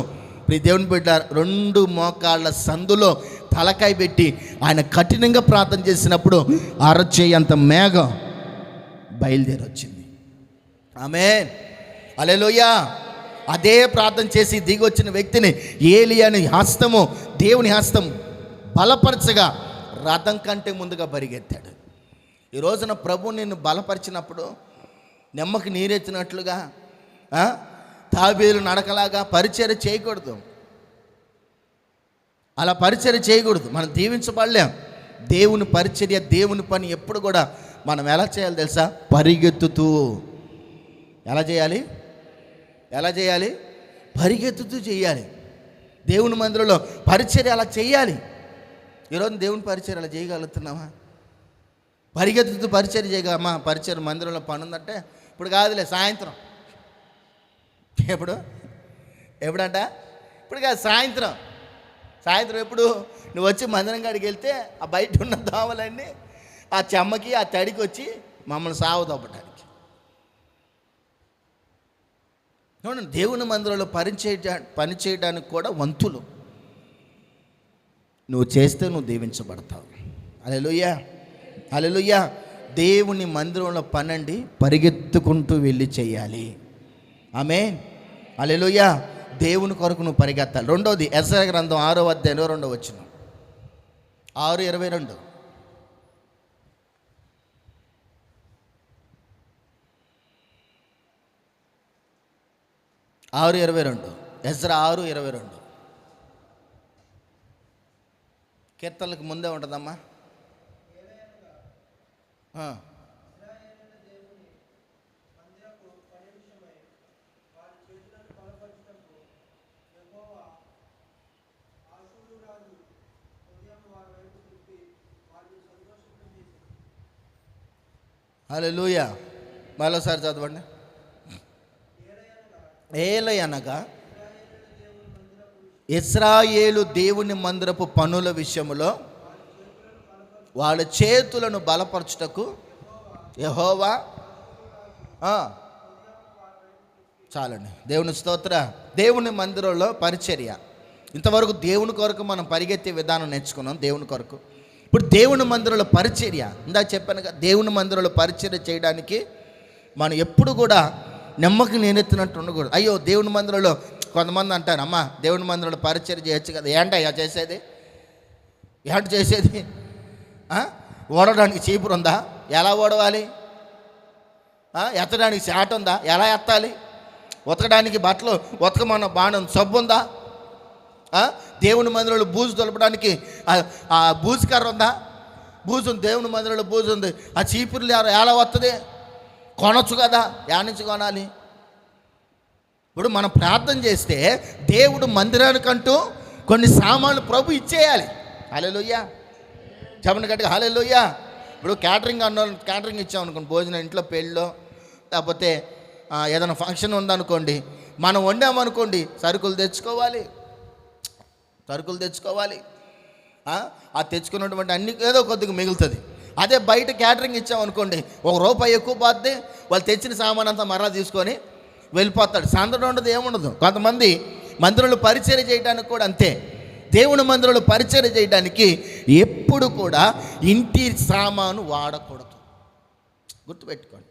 దేవుని బిడ్డ 2 మోకాళ్ళ సందులో తలకాయ పెట్టి ఆయన కఠినంగా ప్రార్థన చేసినప్పుడు అరచేయంత మేఘం బయలుదేరి వచ్చింది. ఆమేన్, హల్లెలూయా. అదే ప్రార్థన చేసి దిగి వచ్చిన వ్యక్తిని ఏలియాని హస్తము, దేవుని హస్తం బలపరచగా రథం కంటే ముందుగా పరిగెత్తాడు. ఈ రోజున ప్రభు నిన్ను బలపరిచినప్పుడు నెమ్మకి నీరెత్తినట్లుగా తాబేలు నడకలాగా పరిచర్య చేయకూడదు, అలా పరిచర్య చేయకూడదు. మనం దీవించబడలేం. దేవుని పరిచర్య, దేవుని పని ఎప్పుడు కూడా మనం ఎలా చేయాలి తెలుసా? పరిగెత్తుతూ. ఎలా చేయాలి? పరిగెత్తుతూ చేయాలి. దేవుని మందిరంలో పరిచర్య అలా చేయాలి. ఈరోజు దేవుని పరిచర్య అలా చేయగలుగుతున్నామా? పరిగెత్తుతూ పరిచర్య చేయగలమా? పరిచర్య మందిరంలో పని ఉందంటే ఇప్పుడు కాదులే, సాయంత్రం. ఎప్పుడంట? ఇప్పుడు కాదు, సాయంత్రం ఎప్పుడు? నువ్వు వచ్చి మందిరం కాడికి వెళ్తే ఆ బయట ఉన్న దోమలన్నీ ఆ చెమ్మకి ఆ తడికి వచ్చి మమ్మల్ని సాగుదొబ్బటానికి. చూడండి, దేవుని మందిరంలో పని చేయడానికి కూడా వంతులు. నువ్వు చేస్తే నువ్వు దీవించబడతావు. హల్లెలూయా, హల్లెలూయా. దేవుని మందిరంలో పనండి పరిగెత్తుకుంటూ వెళ్ళి చేయాలి. ఆమేన్, హల్లెలూయా. దేవుని కొరకు నువ్వు పరిగెత్తాలి. రెండోది యెషయా గ్రంథం 6వ అధ్యాయం 22వ వచనం. 6:22. యెషయా 6:22. కీర్తనలకు ముందే ఉంటుందమ్మా. హల్లెలూయా. మరోసారి చదవండి. ఏలయనగా ఇశ్రాయేలు దేవుని మందిరపు పనుల విషయములో వాళ్ళ చేతులను బలపరచుటకు యెహోవా. చాలండి. దేవుని స్తోత్ర. దేవుని మందిరంలో పరిచర్య. ఇంతవరకు దేవుని కొరకు మనం పరిగెత్తే విధానం నేర్చుకున్నాం. దేవుని కొరకు ఇప్పుడు దేవుని మందిరంలో పరిచర్య. ఇందాక చెప్పాను కదా, దేవుని మందిరంలో పరిచర్య చేయడానికి మనం ఎప్పుడు కూడా నెమ్మకి నేనెత్తినట్టు ఉండకూడదు. అయ్యో దేవుని మందిరంలో కొంతమంది అంటారు, అమ్మా దేవుని మందిరంలో పరిచర్య చేయొచ్చు కదా. ఏంటయ్యా చేసేది? ఓడడానికి చీపురు ఉందా? ఎలా ఓడవాలి? ఎత్తడానికి చాట ఉందా? ఎలా ఎత్తాలి? ఉతకడానికి బట్టలు ఉతకమన్న బాణం సబ్బు ఉందా? దేవుని మందిరంలో బూజు తొలపడానికి ఆ బూజు కర్ర ఉందా? బూజు ఉంది, దేవుని మందిరంలో బూజు ఉంది. ఆ చీపురులు ఎలా వస్తుంది? కొనొచ్చు కదా. యాడ్ నుంచి కొనాలి? ఇప్పుడు మనం ప్రార్థన చేస్తే దేవుడు మందిరానికంటూ కొన్ని సామాన్లు ప్రభు ఇచ్చేయాలి. హల్లెలూయా, చెప్పండి గట్టిగా హల్లెలూయా. ఇప్పుడు క్యాటరింగ్ ఇచ్చామనుకోండి, భోజనం ఇంట్లో పెళ్ళిలో లేకపోతే ఏదైనా ఫంక్షన్ ఉందనుకోండి, మనం వండామనుకోండి సరుకులు తెచ్చుకోవాలి. ఆ తెచ్చుకున్నటువంటి అన్ని ఏదో కొద్దిగా మిగులుతుంది. అదే బయట క్యాటరింగ్ ఇచ్చామనుకోండి, ₹1 ఎక్కువ పోతే వాళ్ళు తెచ్చిన సామాన్ అంతా మరలా తీసుకొని వెళ్ళిపోతాడు. సందడి ఉండదు, ఏముండదు. కొంతమంది మందిరంలో పరిచర్య చేయడానికి కూడా అంతే. దేవుని మందిరంలో పరిచర్య చేయడానికి ఎప్పుడు కూడా ఇంటి సామాను వాడకూడదు, గుర్తుపెట్టుకోండి.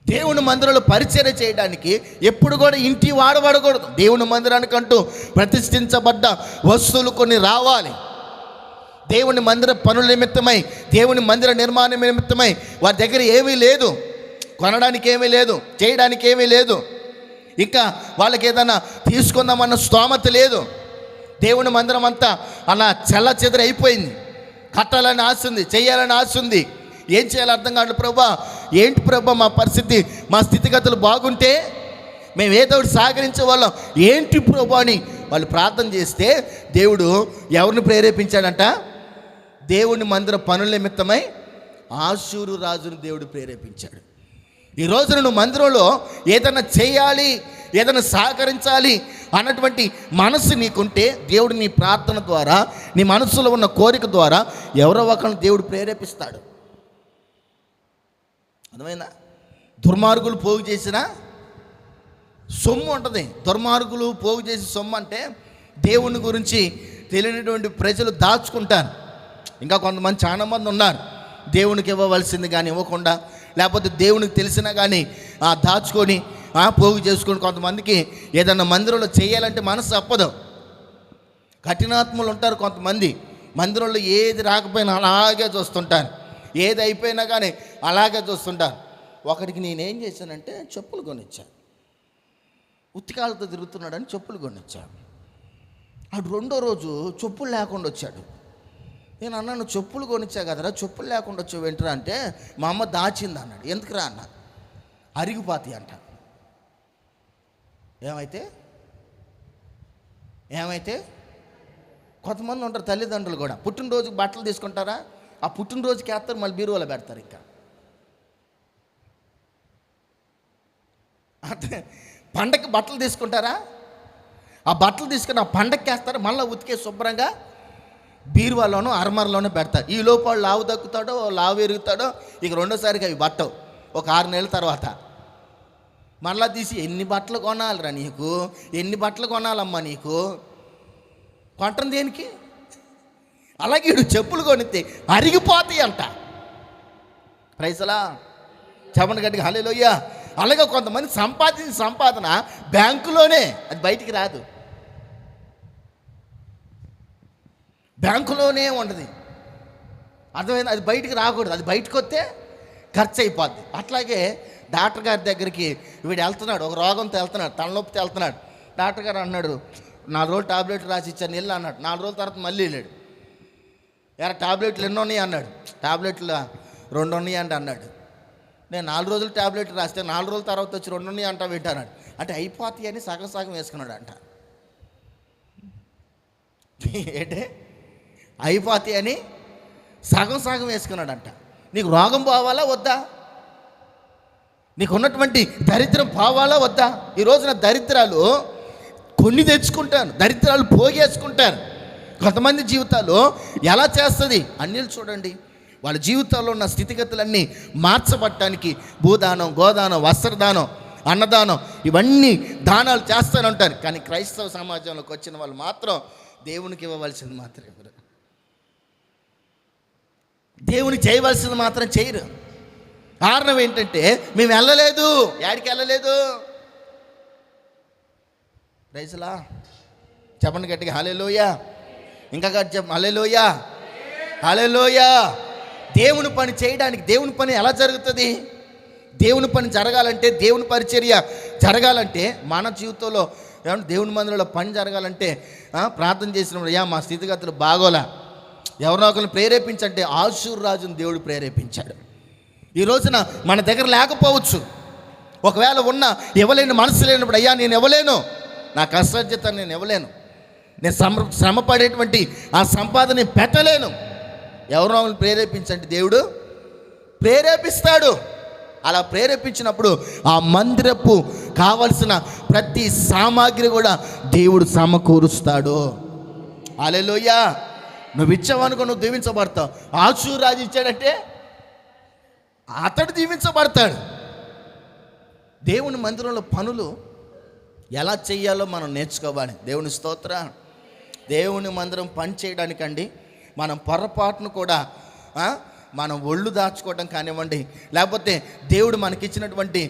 దేవుని మందిరంలో పరిచర్య చేయడానికి ఎప్పుడు కూడా ఇంటి వాడకూడదు. దేవుని మందిరానికంటూ ప్రతిష్ఠించబడ్డ వస్తువులు కొన్ని రావాలి. దేవుని మందిర పనుల నిమిత్తమై, దేవుని మందిర నిర్మాణం నిమిత్తమై వారి దగ్గర ఏమీ లేదు, కొనడానికి ఏమీ లేదు, చేయడానికి ఏమీ లేదు. ఇంకా వాళ్ళకి ఏదైనా తీసుకుందామన్న స్తోమత లేదు. దేవుని మందిరం అంతా అలా చెల్ల చెదర అయిపోయింది. కట్టాలని ఆశ ఉంది, చేయాలని ఆశ ఉంది. ఏం చేయాలో అర్థం కాదు. ప్రభా ఏంటి ప్రభా మా పరిస్థితి, మా స్థితిగతులు బాగుంటే మేము ఏదో ఒకటి సహకరించే వాళ్ళం, ఏంటి ప్రభా అని వాళ్ళు ప్రార్థన చేస్తే దేవుడు ఎవరిని ప్రేరేపించాడంట? దేవుని మందిర పనుల నిమిత్తమై ఆషూరు రాజును దేవుడు ప్రేరేపించాడు. ఈ రోజున నువ్వు మందిరంలో ఏదైనా చేయాలి, ఏదైనా సహకరించాలి అన్నటువంటి మనసు నీకుంటే దేవుడు నీ ప్రార్థన ద్వారా, నీ మనసులో ఉన్న కోరిక ద్వారా ఎవరో ఒకరిని దేవుడు ప్రేరేపిస్తాడు. అర్థమైందా? దుర్మార్గులు పోగు చేసిన సొమ్ము ఉంటుంది. దుర్మార్గులు పోగు చేసే సొమ్ము అంటే దేవుని గురించి తెలియనటువంటి ప్రజలు దాచుకుంటారు. ఇంకా కొంతమంది చాలామంది ఉన్నారు, దేవునికి ఇవ్వవలసింది కానీ ఇవ్వకుండా, లేకపోతే దేవునికి తెలిసినా కానీ దాచుకొని పోగు చేసుకొని, కొంతమందికి ఏదన్నా మందిరంలో చేయాలంటే మనసు తప్పదు. కఠినాత్ములు ఉంటారు కొంతమంది. మందిరంలో ఏది రాకపోయినా అలాగే చూస్తుంటారు, ఏది అయిపోయినా కానీ అలాగే చూస్తుంటారు. ఒకడికి నేనేం చేశానంటే చెప్పులు కొనిచ్చాను, ఉత్తికాలతో తిరుగుతున్నాడని చెప్పులు కొనిచ్చాను. అటు రెండో రోజు చెప్పులు లేకుండా వచ్చాడు. నేను అన్నాను, చెప్పులు కొనిచ్చా కదరా, చెప్పులు లేకుండా వచ్చావు వెంటరా అంటే, మా అమ్మ దాచింది అన్నాడు. ఎందుకురా అన్న? అరిగిపోతాయి అంట. ఏమైతే కొంతమంది ఉంటారు తల్లిదండ్రులు కూడా, పుట్టినరోజుకి బట్టలు తీసుకుంటారా, ఆ పుట్టినరోజుకి వేస్తారు, మళ్ళీ బీరువాలో పెడతారు. ఇంకా అంటే పండగకి బట్టలు తీసుకుంటారా, ఆ బట్టలు తీసుకుని ఆ పండగకి వేస్తారు, మళ్ళీ ఉతికే శుభ్రంగా బీరువాలోనూ అర్మర్లోనూ పెడతారు. ఈ లోపల లావు తగ్గుతాడో లావు ఎరుగుతాడో, ఇక రెండోసారికి అవి బట్టవు. ఒక 6 నెలల తర్వాత మళ్ళా తీసి ఎన్ని బట్టలు కొనాలిరా నీకు, ఎన్ని బట్టలు కొనాలమ్మా నీకు, కొంటం దేనికి? అలాగే వీడు చెప్పులు కొనితే అరిగిపోతాయి అంట. ప్రైసలా, చెప్పండి గట్టిగా హల్లెలూయా. అలాగే కొంతమంది సంపాదించిన సంపాదన బ్యాంకులోనే, అది బయటికి రాదు, బ్యాంకులోనే ఉండదు. అర్థమైంది? అది బయటికి రాకూడదు, అది బయటకు వస్తే ఖర్చు అయిపోద్ది. అట్లాగే డాక్టర్ గారి దగ్గరికి వీడు వెళ్తున్నాడు, ఒక రోగంతో వెళ్తున్నాడు, తలనొప్పితో వెళ్తున్నాడు. డాక్టర్ గారు అన్నాడు, 4 రోజులు టాబ్లెట్లు రాసి ఇచ్చాను, వెళ్ళు అన్నాడు. 4 రోజుల తర్వాత మళ్ళీ వెళ్ళాడు. ఎరా టాబ్లెట్లు ఎన్ని ఉన్నాయి అన్నాడు. టాబ్లెట్లు 2 ఉన్నాయి అంట అన్నాడు. నేను 4 రోజులు టాబ్లెట్లు రాస్తే 4 రోజుల తర్వాత వచ్చి 2 ఉన్నాయి అంటా వింటాన్నాడు. అంటే అయిపోతాయి అని సగం సగం వేసుకున్నాడు అంట. ఏంటే అయిపోతాయి అని సగం సగం వేసుకున్నాడంట. నీకు రోగం పోవాలా వద్దా? నీకు ఉన్నటువంటి దరిద్రం పోవాలా వద్దా? ఈ రోజున దరిద్రాలు కొన్ని తెచ్చుకుంటాను, దరిద్రాలు పోగేసుకుంటారు. కొంతమంది జీవితాలు ఎలా చేస్తుంది అన్యులు చూడండి, వాళ్ళ జీవితాల్లో ఉన్న స్థితిగతులన్నీ మార్చబట్టడానికి భూదానం, గోదానం, వస్త్రదానం, అన్నదానం, ఇవన్నీ దానాలు చేస్తూనే ఉంటారు. కానీ క్రైస్తవ సమాజంలోకి వచ్చిన వాళ్ళు మాత్రం దేవునికి ఇవ్వవలసింది మాత్రం ఇవ్వరు, దేవునికి చేయవలసింది మాత్రం చేయరు. కారణం ఏంటంటే మేము వెళ్ళలేదు. యాడికి వెళ్ళలేదు? ప్రైజ్లా, చెప్పండి గట్టిగా హల్లెలూయా. ఇంకా గట్టి చెప్పండి హల్లెలూయా, హల్లెలూయా. దేవుని పని చేయడానికి, దేవుని పని ఎలా జరుగుతుంది? దేవుని పని జరగాలంటే, దేవుని పరిచర్య జరగాలంటే, మన జీవితంలో దేవుని మందిరంలో పని జరగాలంటే ప్రార్థన చేసినప్పుడు మా స్థితిగతులు బాగోలా, ఎవరో ఒకరిని ప్రేరేపించంటే ఆషూరు రాజును దేవుడు ప్రేరేపించాడు. ఈ రోజున మన దగ్గర లేకపోవచ్చు, ఒకవేళ ఉన్నా ఇవ్వలేని మనసు లేనప్పుడు, అయ్యా నేను ఇవ్వలేను, నా కష్టార్జిత నేను ఇవ్వలేను, నేను శ్రమ పడేటువంటి ఆ సంపాదన పెట్టలేను, ఎవరో ప్రేరేపించండి, దేవుడు ప్రేరేపిస్తాడు. అలా ప్రేరేపించినప్పుడు ఆ మందిరపు కావలసిన ప్రతి సామాగ్రి కూడా దేవుడు సమకూరుస్తాడు. హల్లెలూయా. నువ్వు ఇచ్చావనుకో నువ్వు దీవించబడతావు. ఆశీర్వాదం ఇచ్చాడంటే అతడు దీవించబడతాడు. దేవుని మందిరంలో పనులు ఎలా చెయ్యాలో మనం నేర్చుకోవాలి. దేవుని స్తోత్రం. దేవుని మందిరం పని చేయడానికండి మనం పొరపాటును కూడా మనం ఒళ్ళు దాచుకోవడం కానివ్వండి, లేకపోతే దేవుడు మనకిచ్చినటువంటి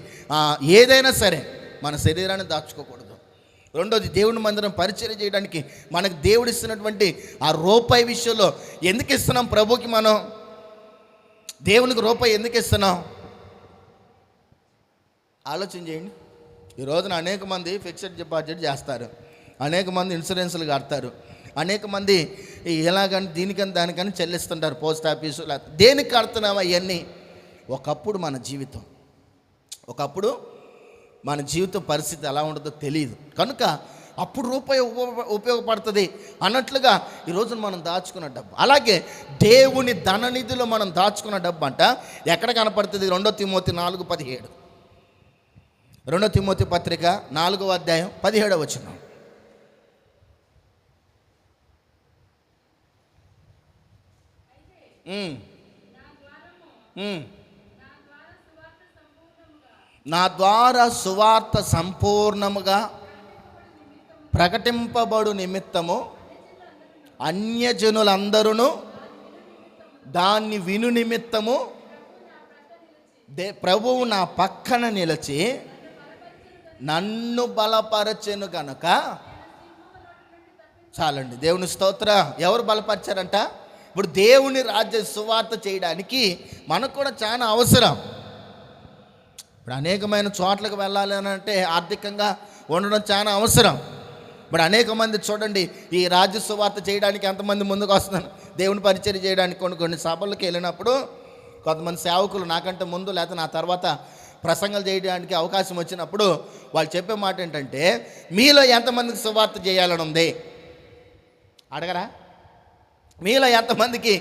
ఏదైనా సరే మన శరీరాన్ని దాచుకోకూడదు. రెండోది, దేవుని మందిరం పరిచర్య చేయడానికి మనకు దేవుడు ఇస్తున్నటువంటి ఆ రూపాయి విషయంలో ఎందుకు ఇస్తున్నాం? ప్రభుకి మనం దేవునికి రూపాయి ఎందుకు ఇస్తున్నాం? ఆలోచన చేయండి. ఈ రోజున అనేక మంది ఫిక్స్డ్ డిపాజిట్ చేస్తారు, అనేక మంది ఇన్సూరెన్స్లు కడతారు, అనేక మంది ఎలాగని దీనికని దానికని చెల్లిస్తుంటారు పోస్ట్ ఆఫీసు. దేనికి కడుతున్నామా ఇవన్నీ? ఒకప్పుడు మన జీవితం పరిస్థితి ఎలా ఉంటుందో తెలియదు కనుక అప్పుడు రూపాయి ఉపయోగపడుతుంది అన్నట్లుగా ఈరోజు మనం దాచుకున్న డబ్బు. అలాగే దేవుని ధననిధిలో మనం దాచుకున్న డబ్బు అంట ఎక్కడ కనపడుతుంది? 2 తిమోతి 4:17. 2 తిమోతి పత్రిక 4వ అధ్యాయం 17వ వచనం. నా ద్వారా సువార్త సంపూర్ణముగా ప్రకటింపబడు నిమిత్తము అన్యజనులందరూ దాన్ని విను నిమిత్తము ప్రభువు నా పక్కన నిలిచి నన్ను బలపరచెను గనుక. చాలండి. దేవుని స్తోత్ర. ఎవరు బలపరిచారంట? ఇప్పుడు దేవుని రాజ్య సువార్త చేయడానికి మనకు కూడా చాలా అవసరం. ఇప్పుడు అనేకమైన చోట్లకు వెళ్ళాలి అని అంటే ఆర్థికంగా ఉండడం చాలా అవసరం. ఇప్పుడు అనేక మంది చూడండి, ఈ రాజ్య సువార్త చేయడానికి ఎంతమంది ముందుకు వస్తున్నారు? దేవుని పరిచర్య చేయడానికి కొన్ని సభలకు వెళ్ళినప్పుడు కొంతమంది సేవకులు నాకంటే ముందు లేకపోతే నా తర్వాత ప్రసంగాలు చేయడానికి అవకాశం వచ్చినప్పుడు వాళ్ళు చెప్పే మాట ఏంటంటే, మీలో ఎంతమందికి సువార్త చేయాలని ఉంది అడగరా? మీలో ఎంతమందికి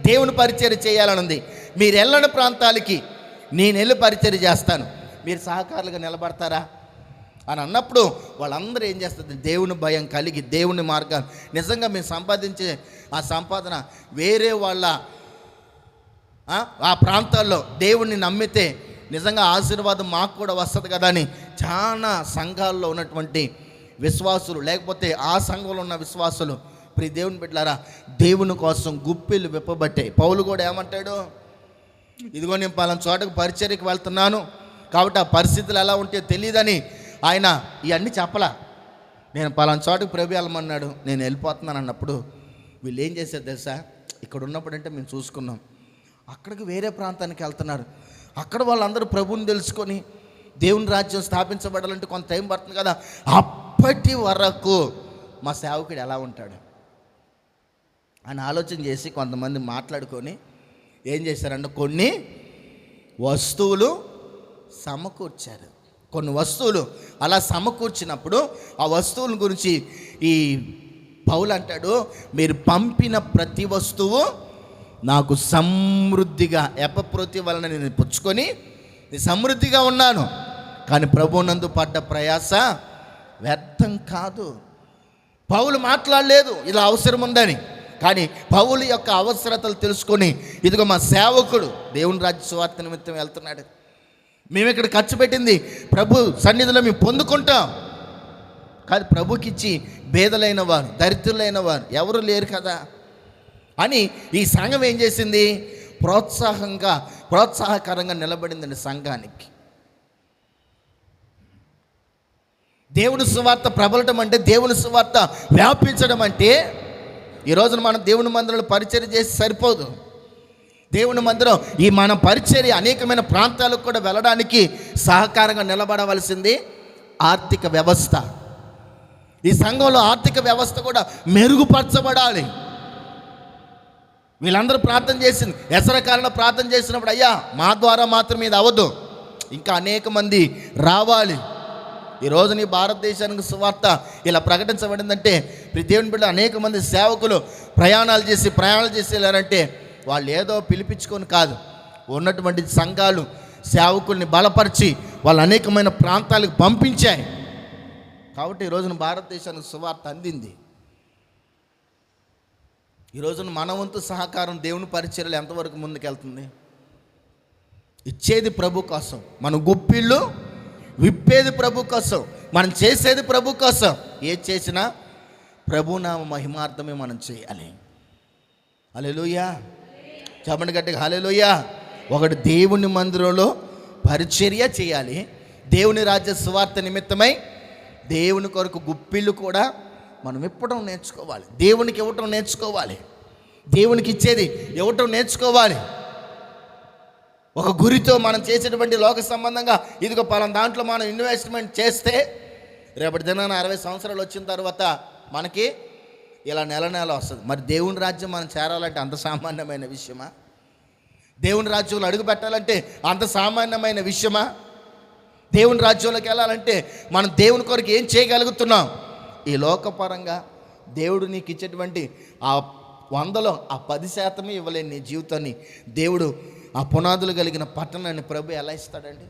దేవుని పరిచర్య చేయాలని ఉంది? మీరు వెళ్ళని ప్రాంతాలకి నేను వెళ్ళి పరిచర్య చేస్తాను, మీరు సహకారులుగా నిలబడతారా అని అన్నప్పుడు వాళ్ళందరూ ఏం చేస్తారు? దేవుని భయం కలిగి దేవుని మార్గాన్ని నిజంగా మేము సంపాదించే ఆ సంపాదన వేరే వాళ్ళ ఆ ప్రాంతాల్లో దేవుణ్ణి నమ్మితే నిజంగా ఆశీర్వాదం మాకు కూడా వస్తుంది కదా అని చాలా సంఘాల్లో ఉన్నటువంటి విశ్వాసులు, లేకపోతే ఆ సంఘంలో ఉన్న విశ్వాసులు, ప్రియ దేవుని బిడ్డలారా, దేవుని కోసం గుప్పిలు విప్పబట్టే పౌలు కూడా ఏమంటాడు? ఇదిగో నేను పలానా చోటకు పరిచర్యకు వెళ్తున్నాను కాబట్టి ఆ పరిస్థితులు ఎలా ఉంటే తెలియదని ఆయన ఇవన్నీ చెప్పలా. నేను పలానా చోటకు ప్రభు వెళ్ళమన్నాడు, నేను వెళ్ళిపోతున్నాను అన్నప్పుడు వీళ్ళు ఏం చేశారు తెలుసా? ఇక్కడ ఉన్నప్పుడు అంటే మేము చూసుకున్నాం, అక్కడికి వేరే ప్రాంతానికి వెళ్తున్నారు. అక్కడ వాళ్ళందరూ ప్రభువుని తెలుసుకొని దేవుని రాజ్యం స్థాపించబడాలంటే కొంత టైం పడుతుంది కదా. అప్పటి వరకు మా సేవకుడు ఎలా ఉంటాడు అని ఆలోచన చేసి కొంతమంది మాట్లాడుకొని ఏం చేశారంటే కొన్ని వస్తువులు సమకూర్చారు. కొన్ని వస్తువులు అలా సమకూర్చినప్పుడు ఆ వస్తువుల గురించి ఈ పౌలు అంటాడు, మీరు పంపిన ప్రతి వస్తువు నాకు సమృద్ధిగా ఎపప్రతి వలన నేను పుచ్చుకొని సమృద్ధిగా ఉన్నాను, కానీ ప్రభువునందు పడ్డ ప్రయాస వ్యర్థం కాదు. పౌలు మాట్లాడలేదు ఇలా అవసరం ఉందని, కానీ పౌలు యొక్క అవసరతలు తెలుసుకొని ఇదిగో మా సేవకుడు దేవుని రాజ్య సువార్త నిమిత్తం వెళ్తున్నాడు, మేము ఇక్కడ ఖర్చు పెట్టింది ప్రభు సన్నిధిలో మేము పొందుకుంటాం, కానీ ప్రభుకి ఇచ్చి పేదలైన వారు దరిద్రులైన వారు ఎవరు లేరు కదా అని ఈ సంఘం ఏం చేసింది? ప్రోత్సాహకరంగా నిలబడిందండి సంఘానికి. దేవుని సువార్త ప్రబలటం అంటే, దేవుని సువార్త వ్యాపించడం అంటే, ఈ రోజున మనం దేవుని మందిరంలో పరిచర్య చేసి సరిపోదు. దేవుని మందిరం ఈ మన పరిచర్య అనేకమైన ప్రాంతాలకు కూడా వెళ్ళడానికి సహకారంగా నిలబడవలసింది ఆర్థిక వ్యవస్థ. ఈ సంఘంలో ఆర్థిక వ్యవస్థ కూడా మెరుగుపరచబడాలి. వీళ్ళందరూ ప్రార్థన చేసింది, ఎసర కాలంలో ప్రార్థన చేసినప్పుడు, అయ్యా మా ద్వారా మాత్రం ఇది అవ్వదు, ఇంకా అనేక మంది రావాలి. ఈరోజు నీ భారతదేశానికి సువార్త ఇలా ప్రకటించబడిందంటే ప్రతి దేవుని బిడ్డ అనేక మంది సేవకులు ప్రయాణాలు చేసి వెళ్ళారంటే వాళ్ళు ఏదో పిలిపించుకొని కాదు, ఉన్నటువంటి సంఘాలు సేవకుల్ని బలపరిచి వాళ్ళు అనేకమైన ప్రాంతాలకు పంపించాయి. కాబట్టి ఈరోజున భారతదేశానికి సువార్త అందింది. ఈరోజున మన వంతు సహకారం దేవుని పరిచర్యలు ఎంతవరకు ముందుకెళ్తుంది? ఇచ్చేది ప్రభు కోసం, మన గుప్పిళ్ళు విప్పేది ప్రభు కోసం, మనం చేసేది ప్రభు కోసం. ఏది చేసినా ప్రభునామ మహిమార్థమే మనం చేయాలి. హల్లెలూయా, చెప్పండి గట్టిగా హల్లెలూయా. ఒకటి దేవుని మందిరంలో పరిచర్య చేయాలి, దేవుని రాజ్య సువార్త నిమిత్తమై దేవుని కొరకు గుప్పిళ్ళు కూడా మనం ఇప్పడం నేర్చుకోవాలి, దేవునికి ఇవ్వటం నేర్చుకోవాలి, దేవునికి ఇచ్చేది ఇవ్వటం నేర్చుకోవాలి. ఒక గురితో మనం చేసేటువంటి లోక సంబంధంగా ఇదిగో పలానా దాంట్లో మనం ఇన్వెస్ట్మెంట్ చేస్తే రేపటి దినాన 60 సంవత్సరాలు వచ్చిన తర్వాత మనకి ఇలా నెల వస్తుంది. మరి దేవుని రాజ్యం మనం చేరాలంటే అంత సామాన్యమైన విషయమా? దేవుని రాజ్యంలో అడుగు పెట్టాలంటే అంత సామాన్యమైన విషయమా? దేవుని రాజ్యంలోకి వెళ్ళాలంటే మనం దేవుని కొరకు ఏం చేయగలుగుతున్నాం? ఈ లోకపరంగా దేవుడు నీకు ఇచ్చేటువంటి ఆ 100లో ఆ 10% ఇవ్వలేని నీ జీవితాన్ని దేవుడు ఆ పునాదులు కలిగిన పట్టణాన్ని ప్రభు ఎలా ఇస్తాడండి?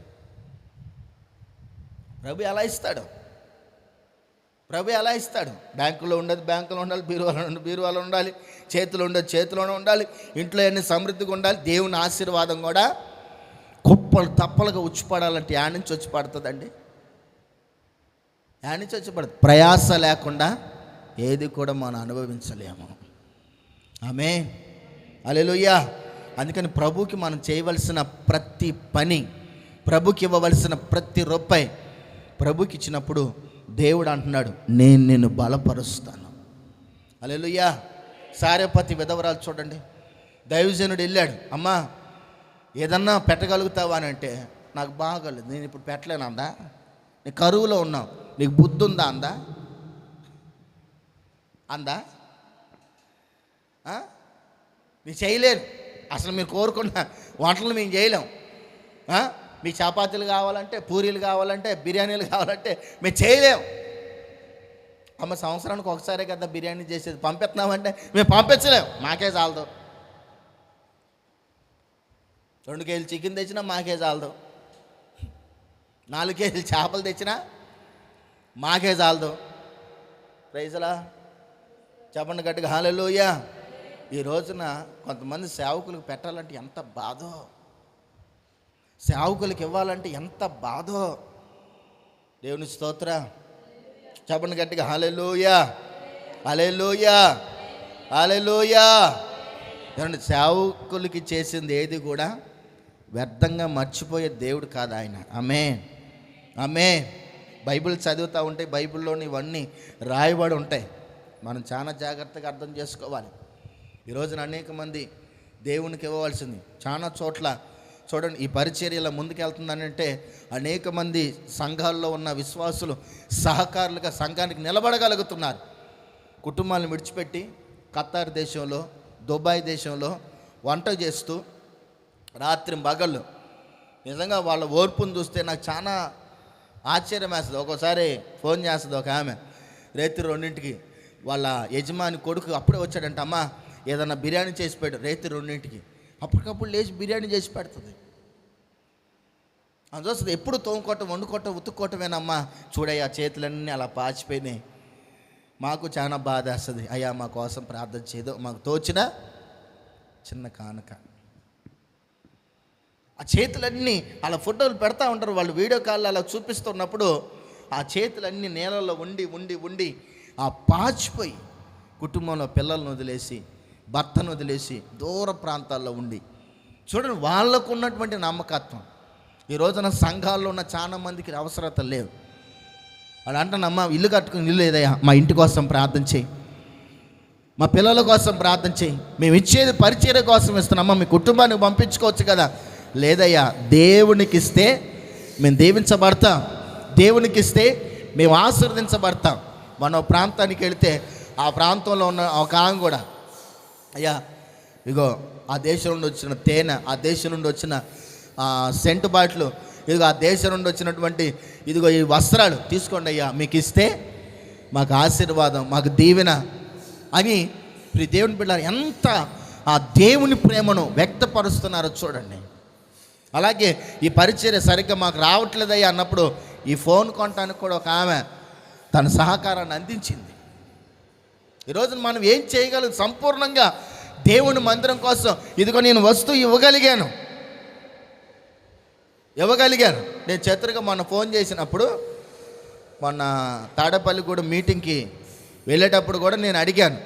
ప్రభు ఎలా ఇస్తాడు? ప్రభు ఎలా ఇస్తాడు? బ్యాంకులో ఉండదు, బ్యాంకులో ఉండాలి, బీరువాలో ఉండాలి, చేతిలో ఉండదు, చేతిలోనే ఉండాలి, ఇంట్లో అన్ని సమృద్ధిగా ఉండాలి. దేవుని ఆశీర్వాదం కూడా కుప్పలు తప్పలుగా ఉచ్చిపడాలంటే యాడ్ నుంచి వచ్చి పడుతుందండి? యాడ్ నుంచి వచ్చి పడుతుంది. ప్రయాస లేకుండా ఏది కూడా మనం అనుభవించలేము. ఆమేన్, హల్లెలూయా. అందుకని ప్రభుకి మనం చేయవలసిన ప్రతి పని, ప్రభుకి ఇవ్వవలసిన ప్రతి రూపాయి ప్రభుకి ఇచ్చినప్పుడు దేవుడు అంటున్నాడు, నేను నిన్ను బలపరుస్తాను. హల్లెలూయా. సారెపతి విధవరాలు చూడండి, దైవజనుడు వెళ్ళాడు, అమ్మా ఏదన్నా పెట్టగలుగుతావా అని అంటే, నాకు బాగలేదు, నేను ఇప్పుడు పెట్టలేను అందా? నీ కరువులో ఉన్నావు, నీకు బుద్ధి ఉందా అందా? నీ చేయలేను, అసలు మీరు కోరుకున్న వంటలు మేము చేయలేం. మీ చపాతీలు కావాలంటే, పూరీలు కావాలంటే, బిర్యానీలు కావాలంటే మేము చేయలేం. అమ్మ సంవత్సరానికి ఒకసారే కదా బిర్యానీ చేసేది, పంపిస్తున్నామంటే మేము పంపించలేం, మాకే చాలదు. 2 కేజీలు చికెన్ తెచ్చినా మాకే చాలదు, 4 కేజీలు చేపలు తెచ్చినా మాకే చాలదు. ప్రైజ్లా, చెప్పండి గట్టిగా హల్లెలూయా. ఈ రోజున కొంతమంది సేవకులకు పెట్టాలంటే ఎంత బాధో, సేవకులకు ఇవ్వాలంటే ఎంత బాధో. దేవుని స్తోత్ర, చెప్పండి గట్టిగా హల్లెలూయా, హల్లెలూయా, హల్లెలూయా. ఏమండి, సేవకులకి చేసింది ఏది కూడా వ్యర్థంగా మర్చిపోయే దేవుడు కాదు ఆయన. ఆమేన్, ఆమేన్. బైబిల్ చదువుతూ ఉంటే బైబిల్లోని ఇవన్నీ రాయబడి ఉంటాయి, మనం చాలా జాగ్రత్తగా అర్థం చేసుకోవాలి. ఈరోజున అనేక మంది దేవునికి ఇవ్వవలసింది చాలా చోట్ల చూడండి. ఈ పరిచర్యలో ముందుకెళ్తుందనంటే అనేక మంది సంఘాల్లో ఉన్న విశ్వాసులు సహకారులుగా సంఘానికి నిలబడగలుగుతున్నారు. కుటుంబాలను విడిచిపెట్టి ఖతార్ దేశంలో, దుబాయ్ దేశంలో వంట చేస్తూ రాత్రి పగళ్ళు, నిజంగా వాళ్ళ ఓర్పును చూస్తే నాకు చాలా ఆశ్చర్యం వేస్తుంది. ఒక్కోసారి ఫోన్ చేస్తుంది ఒక ఆమె, రాత్రి 2ంటికి వాళ్ళ యజమాని కొడుకు అప్పుడే వచ్చాడంట, అమ్మ ఏదన్నా బిర్యానీ చేసి పెట్టు. రాత్రి 2ంటికి అప్పటికప్పుడు లేచి బిర్యానీ చేసి పెడుతుంది. అది వస్తుంది, ఎప్పుడు తోముకోవటం, వండుకోవటం, ఉతుక్కోవటమేనమ్మా. చూడయ్యా చేతులన్నీ అలా పాచిపోయినాయి. మాకు చాలా బాధ వేస్తుంది, అయ్యా మా కోసం ప్రార్థన చేయదు, మాకు తోచిన చిన్న కానుక. ఆ చేతులన్నీ అలా ఫోటోలు పెడతా ఉంటారు వాళ్ళు, వీడియో కాల్లో అలా చూపిస్తున్నప్పుడు ఆ చేతులన్నీ నేలలో ఉండి ఉండి ఉండి ఆ పాచిపోయి కుటుంబంలో పిల్లలను వదిలేసి, భర్తను వదిలేసి దూర ప్రాంతాల్లో ఉండి చూడండి, వాళ్ళకు ఉన్నటువంటి నమ్మకత్వం. ఈ రోజున సంఘాల్లో ఉన్న చాలా మందికి అవసరత లేవు. వాళ్ళు అంటానమ్మా ఇల్లు కట్టుకుని ఇల్లు లేదయ్యా, మా ఇంటి కోసం ప్రార్థన చేయి, మా పిల్లల కోసం ప్రార్థన చేయి, మేము ఇచ్చేది పరిచర్య కోసం ఇస్తున్నామా, మీ కుటుంబానికి పంపించుకోవచ్చు కదా. లేదయ్యా, దేవునికి ఇస్తే మేము దీవించబడతాం, దేవునికి ఇస్తే మేము ఆశీర్వదించబడతాం. మనం ప్రాంతానికి వెళితే ఆ ప్రాంతంలో ఉన్న ఒక ఆమె కూడా, అయ్యా ఇగో ఆ దేశం నుండి వచ్చిన తేనె, ఆ దేశం నుండి వచ్చిన సెంటు బాటిల్ ఇదిగో ఆ దేశం నుండి వచ్చినటువంటి ఇదిగో ఈ వస్త్రాలు తీసుకోండి అయ్యా, మీకు ఇస్తే మాకు ఆశీర్వాదం, మాకు దీవెన అని దేవుని బిడ్డలారా ఎంత ఆ దేవుని ప్రేమను వ్యక్తపరుస్తున్నారో చూడండి. అలాగే ఈ పరిచర్య సరిగ్గా మాకు రావట్లేదయ్యా అన్నప్పుడు ఈ ఫోన్ కొనడానికి కూడా ఒక ఆమె తన సహకారాన్ని అందించింది. ఈరోజు మనం ఏం చేయగలం? సంపూర్ణంగా దేవుని మందిరం కోసం ఇదిగో నేను వస్తువు ఇవ్వగలిగాను. నేను చేతురుగా మొన్న ఫోన్ చేసినప్పుడు, మొన్న తాడేపల్లిగూడెం మీటింగ్కి వెళ్ళేటప్పుడు కూడా నేను అడిగాను,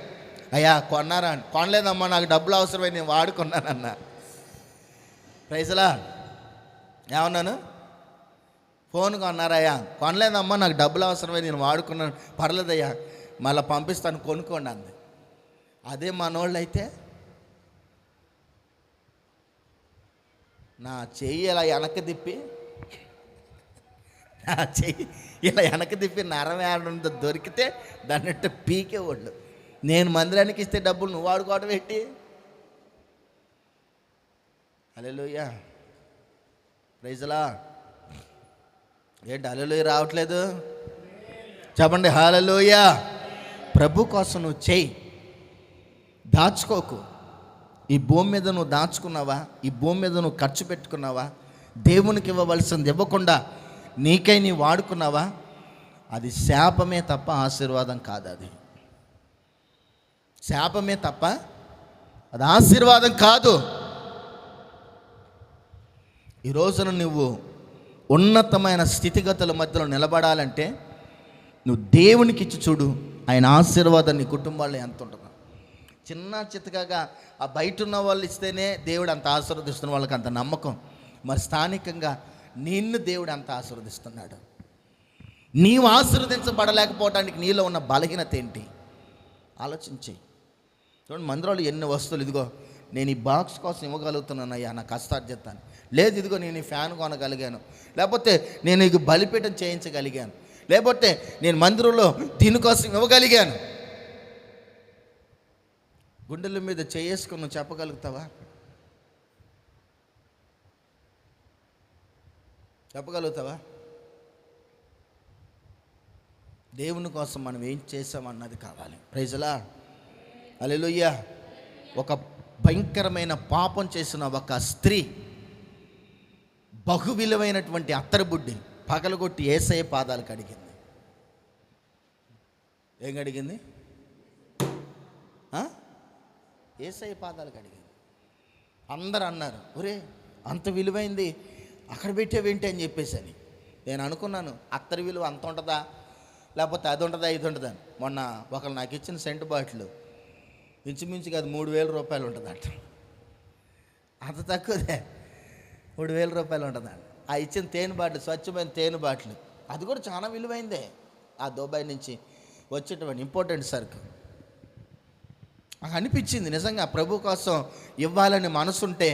అయ్యా కొన్నారా అని. కొనలేదమ్మా, నాకు డబ్బులు అవసరమై నేను వాడుకున్నానన్నా. ప్రైజ్లా ఏమన్నాను? ఫోన్ కొన్నారయ్యా? కొనలేదమ్మా, నాకు డబ్బులు అవసరమై నేను వాడుకున్నాను. పర్లేదయ్యా, మళ్ళీ పంపిస్తాను, కొనుక్కోండి అంది. అదే మనోళ్ళు అయితే నా చెయ్యి ఇలా వెనక్కి తిప్పి నరం ఏడంతో దొరికితే దాన్నట్టు పీకేవాళ్ళు. నేను మందిరానికి ఇస్తే డబ్బులు నువ్వు వాడుకోవడం ఏంటి? హల్లెలూయా, ప్రైజ్లా. ఏంటి హల్లెలూయా రావట్లేదు? చెప్పండి హల్లెలూయా. ప్రభు కోసం నువ్వు చెయ్యి, దాచుకోకు. ఈ భూమి మీద నువ్వు దాచుకున్నావా? ఈ భూమి మీద నువ్వు ఖర్చు పెట్టుకున్నావా? దేవునికి ఇవ్వవలసింది ఇవ్వకుండా నీకై నీ వాడుకున్నావా? అది శాపమే తప్ప ఆశీర్వాదం కాదు. అది శాపమే తప్ప అది ఆశీర్వాదం కాదు. ఈ రోజున నువ్వు ఉన్నతమైన స్థితిగతుల మధ్యలో నిలబడాలంటే నువ్వు దేవునికి ఇచ్చి చూడు, ఆయన ఆశీర్వాదం నీ కుటుంబాల్లో ఎంత ఉంటుందో. చిన్న చితకగా ఆ బయట ఉన్న వాళ్ళు ఇస్తేనే దేవుడు అంత ఆశీర్వదిస్తున్న వాళ్ళకి అంత నమ్మకం. మరి స్థానికంగా నిన్ను దేవుడు అంత ఆశీర్వదిస్తున్నాడు. నీవు ఆశీర్వదించబడలేకపోవడానికి నీలో ఉన్న బలహీనత ఏంటి ఆలోచించి చూడండి. మందిరాలు ఎన్ని వస్తువులు, ఇదిగో నేను ఈ బాక్స్ కోసం ఇవ్వగలుగుతున్నానయ్యా నా కష్టార్జితాన్ని, లేదు ఇదిగో నేను ఈ ఫ్యాన్ కొనగలిగాను, లేకపోతే నేను ఇక బలిపీఠం చేయించగలిగాను, లేకపోతే నేను మందిరంలో దీనికోసం ఇవ్వగలిగాను. గుండెల మీద చేసుకుని నువ్వు చెప్పగలుగుతావా? దేవుని కోసం మనం ఏం చేసామన్నది కావాలి. ప్రైజ్లా, హల్లెలూయా. ఒక భయంకరమైన పాపం చేసిన ఒక స్త్రీ బహు విలువైనటువంటి అత్తరుబుడ్డి పగలగొట్టి యేసయ్య పాదాలు కడిగింది. ఏం కడిగింది? యేసయ్య పాదాలు కడిగింది. అందరు అన్నారు, ఒరే అంత విలువైంది అక్కడ పెట్టేవేంటి అని చెప్పేసి అని. నేను అనుకున్నాను, అత్తరి విలువ అంత ఉంటుందా, లేకపోతే అది ఉంటుందా ఇది ఉంటుందా. మొన్న ఒకరు నాకు ఇచ్చిన సెంటు బాటిల్ ఇంచుమించుగా అది 3,000 రూపాయలు ఉంటుందంట. అంత తక్కువదే, 3,000 రూపాయలు ఉంటుందంట. ఆ ఇచ్చిన తేనె బాటిల్, స్వచ్ఛమైన తేనె బాటిల్, అది కూడా చాలా విలువైందే. ఆ దుబాయ్ నుంచి వచ్చేటువంటి ఇంపార్టెంట్ సరుకు. నాకు అనిపించింది నిజంగా ప్రభు కోసం ఇవ్వాలని మనసుంటే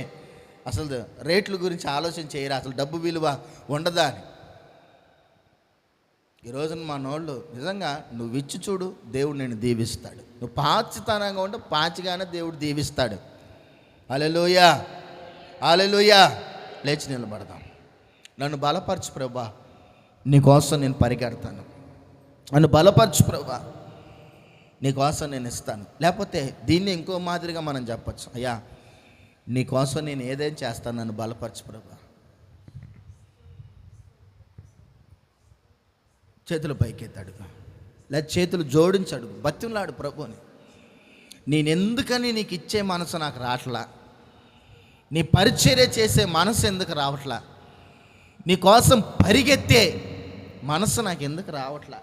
అసలు రేట్ల గురించి ఆలోచన చేయరా, అసలు డబ్బు విలువ ఉండదా అని. ఈరోజున మనోళ్ళు నిజంగా నువ్వు ఇచ్చి చూడు, దేవుడు నిన్ను దీవిస్తాడు. నువ్వు పాచితనంగా ఉంటే పాచిగానే దేవుడు దీవిస్తాడు. హల్లెలూయా, హల్లెలూయా. లేచి నిలబడదాం. నన్ను బలపరచు ప్రభా, నీకోసం నేను పరిగెడతాను. నన్ను బలపరచు ప్రభా, నీకోసం నేను ఇస్తాను. లేకపోతే దీన్ని ఇంకో మాదిరిగా మనం చెప్పచ్చు, అయ్యా నీకోసం నేను ఏదైనా చేస్తాను, నన్ను బలపరచు ప్రభా. చేతులు పైకెత్తాడు, లేదా చేతులు జోడించాడు, బతిమలాడు ప్రభుని. నేనెందుకని నీకు ఇచ్చే మనసు నాకు రావట్లా, నీ పరిచర్య చేసే మనసు ఎందుకు రావట్లా, నీ కోసం పరిగెత్తే మనసు నాకు ఎందుకు రావట్లా.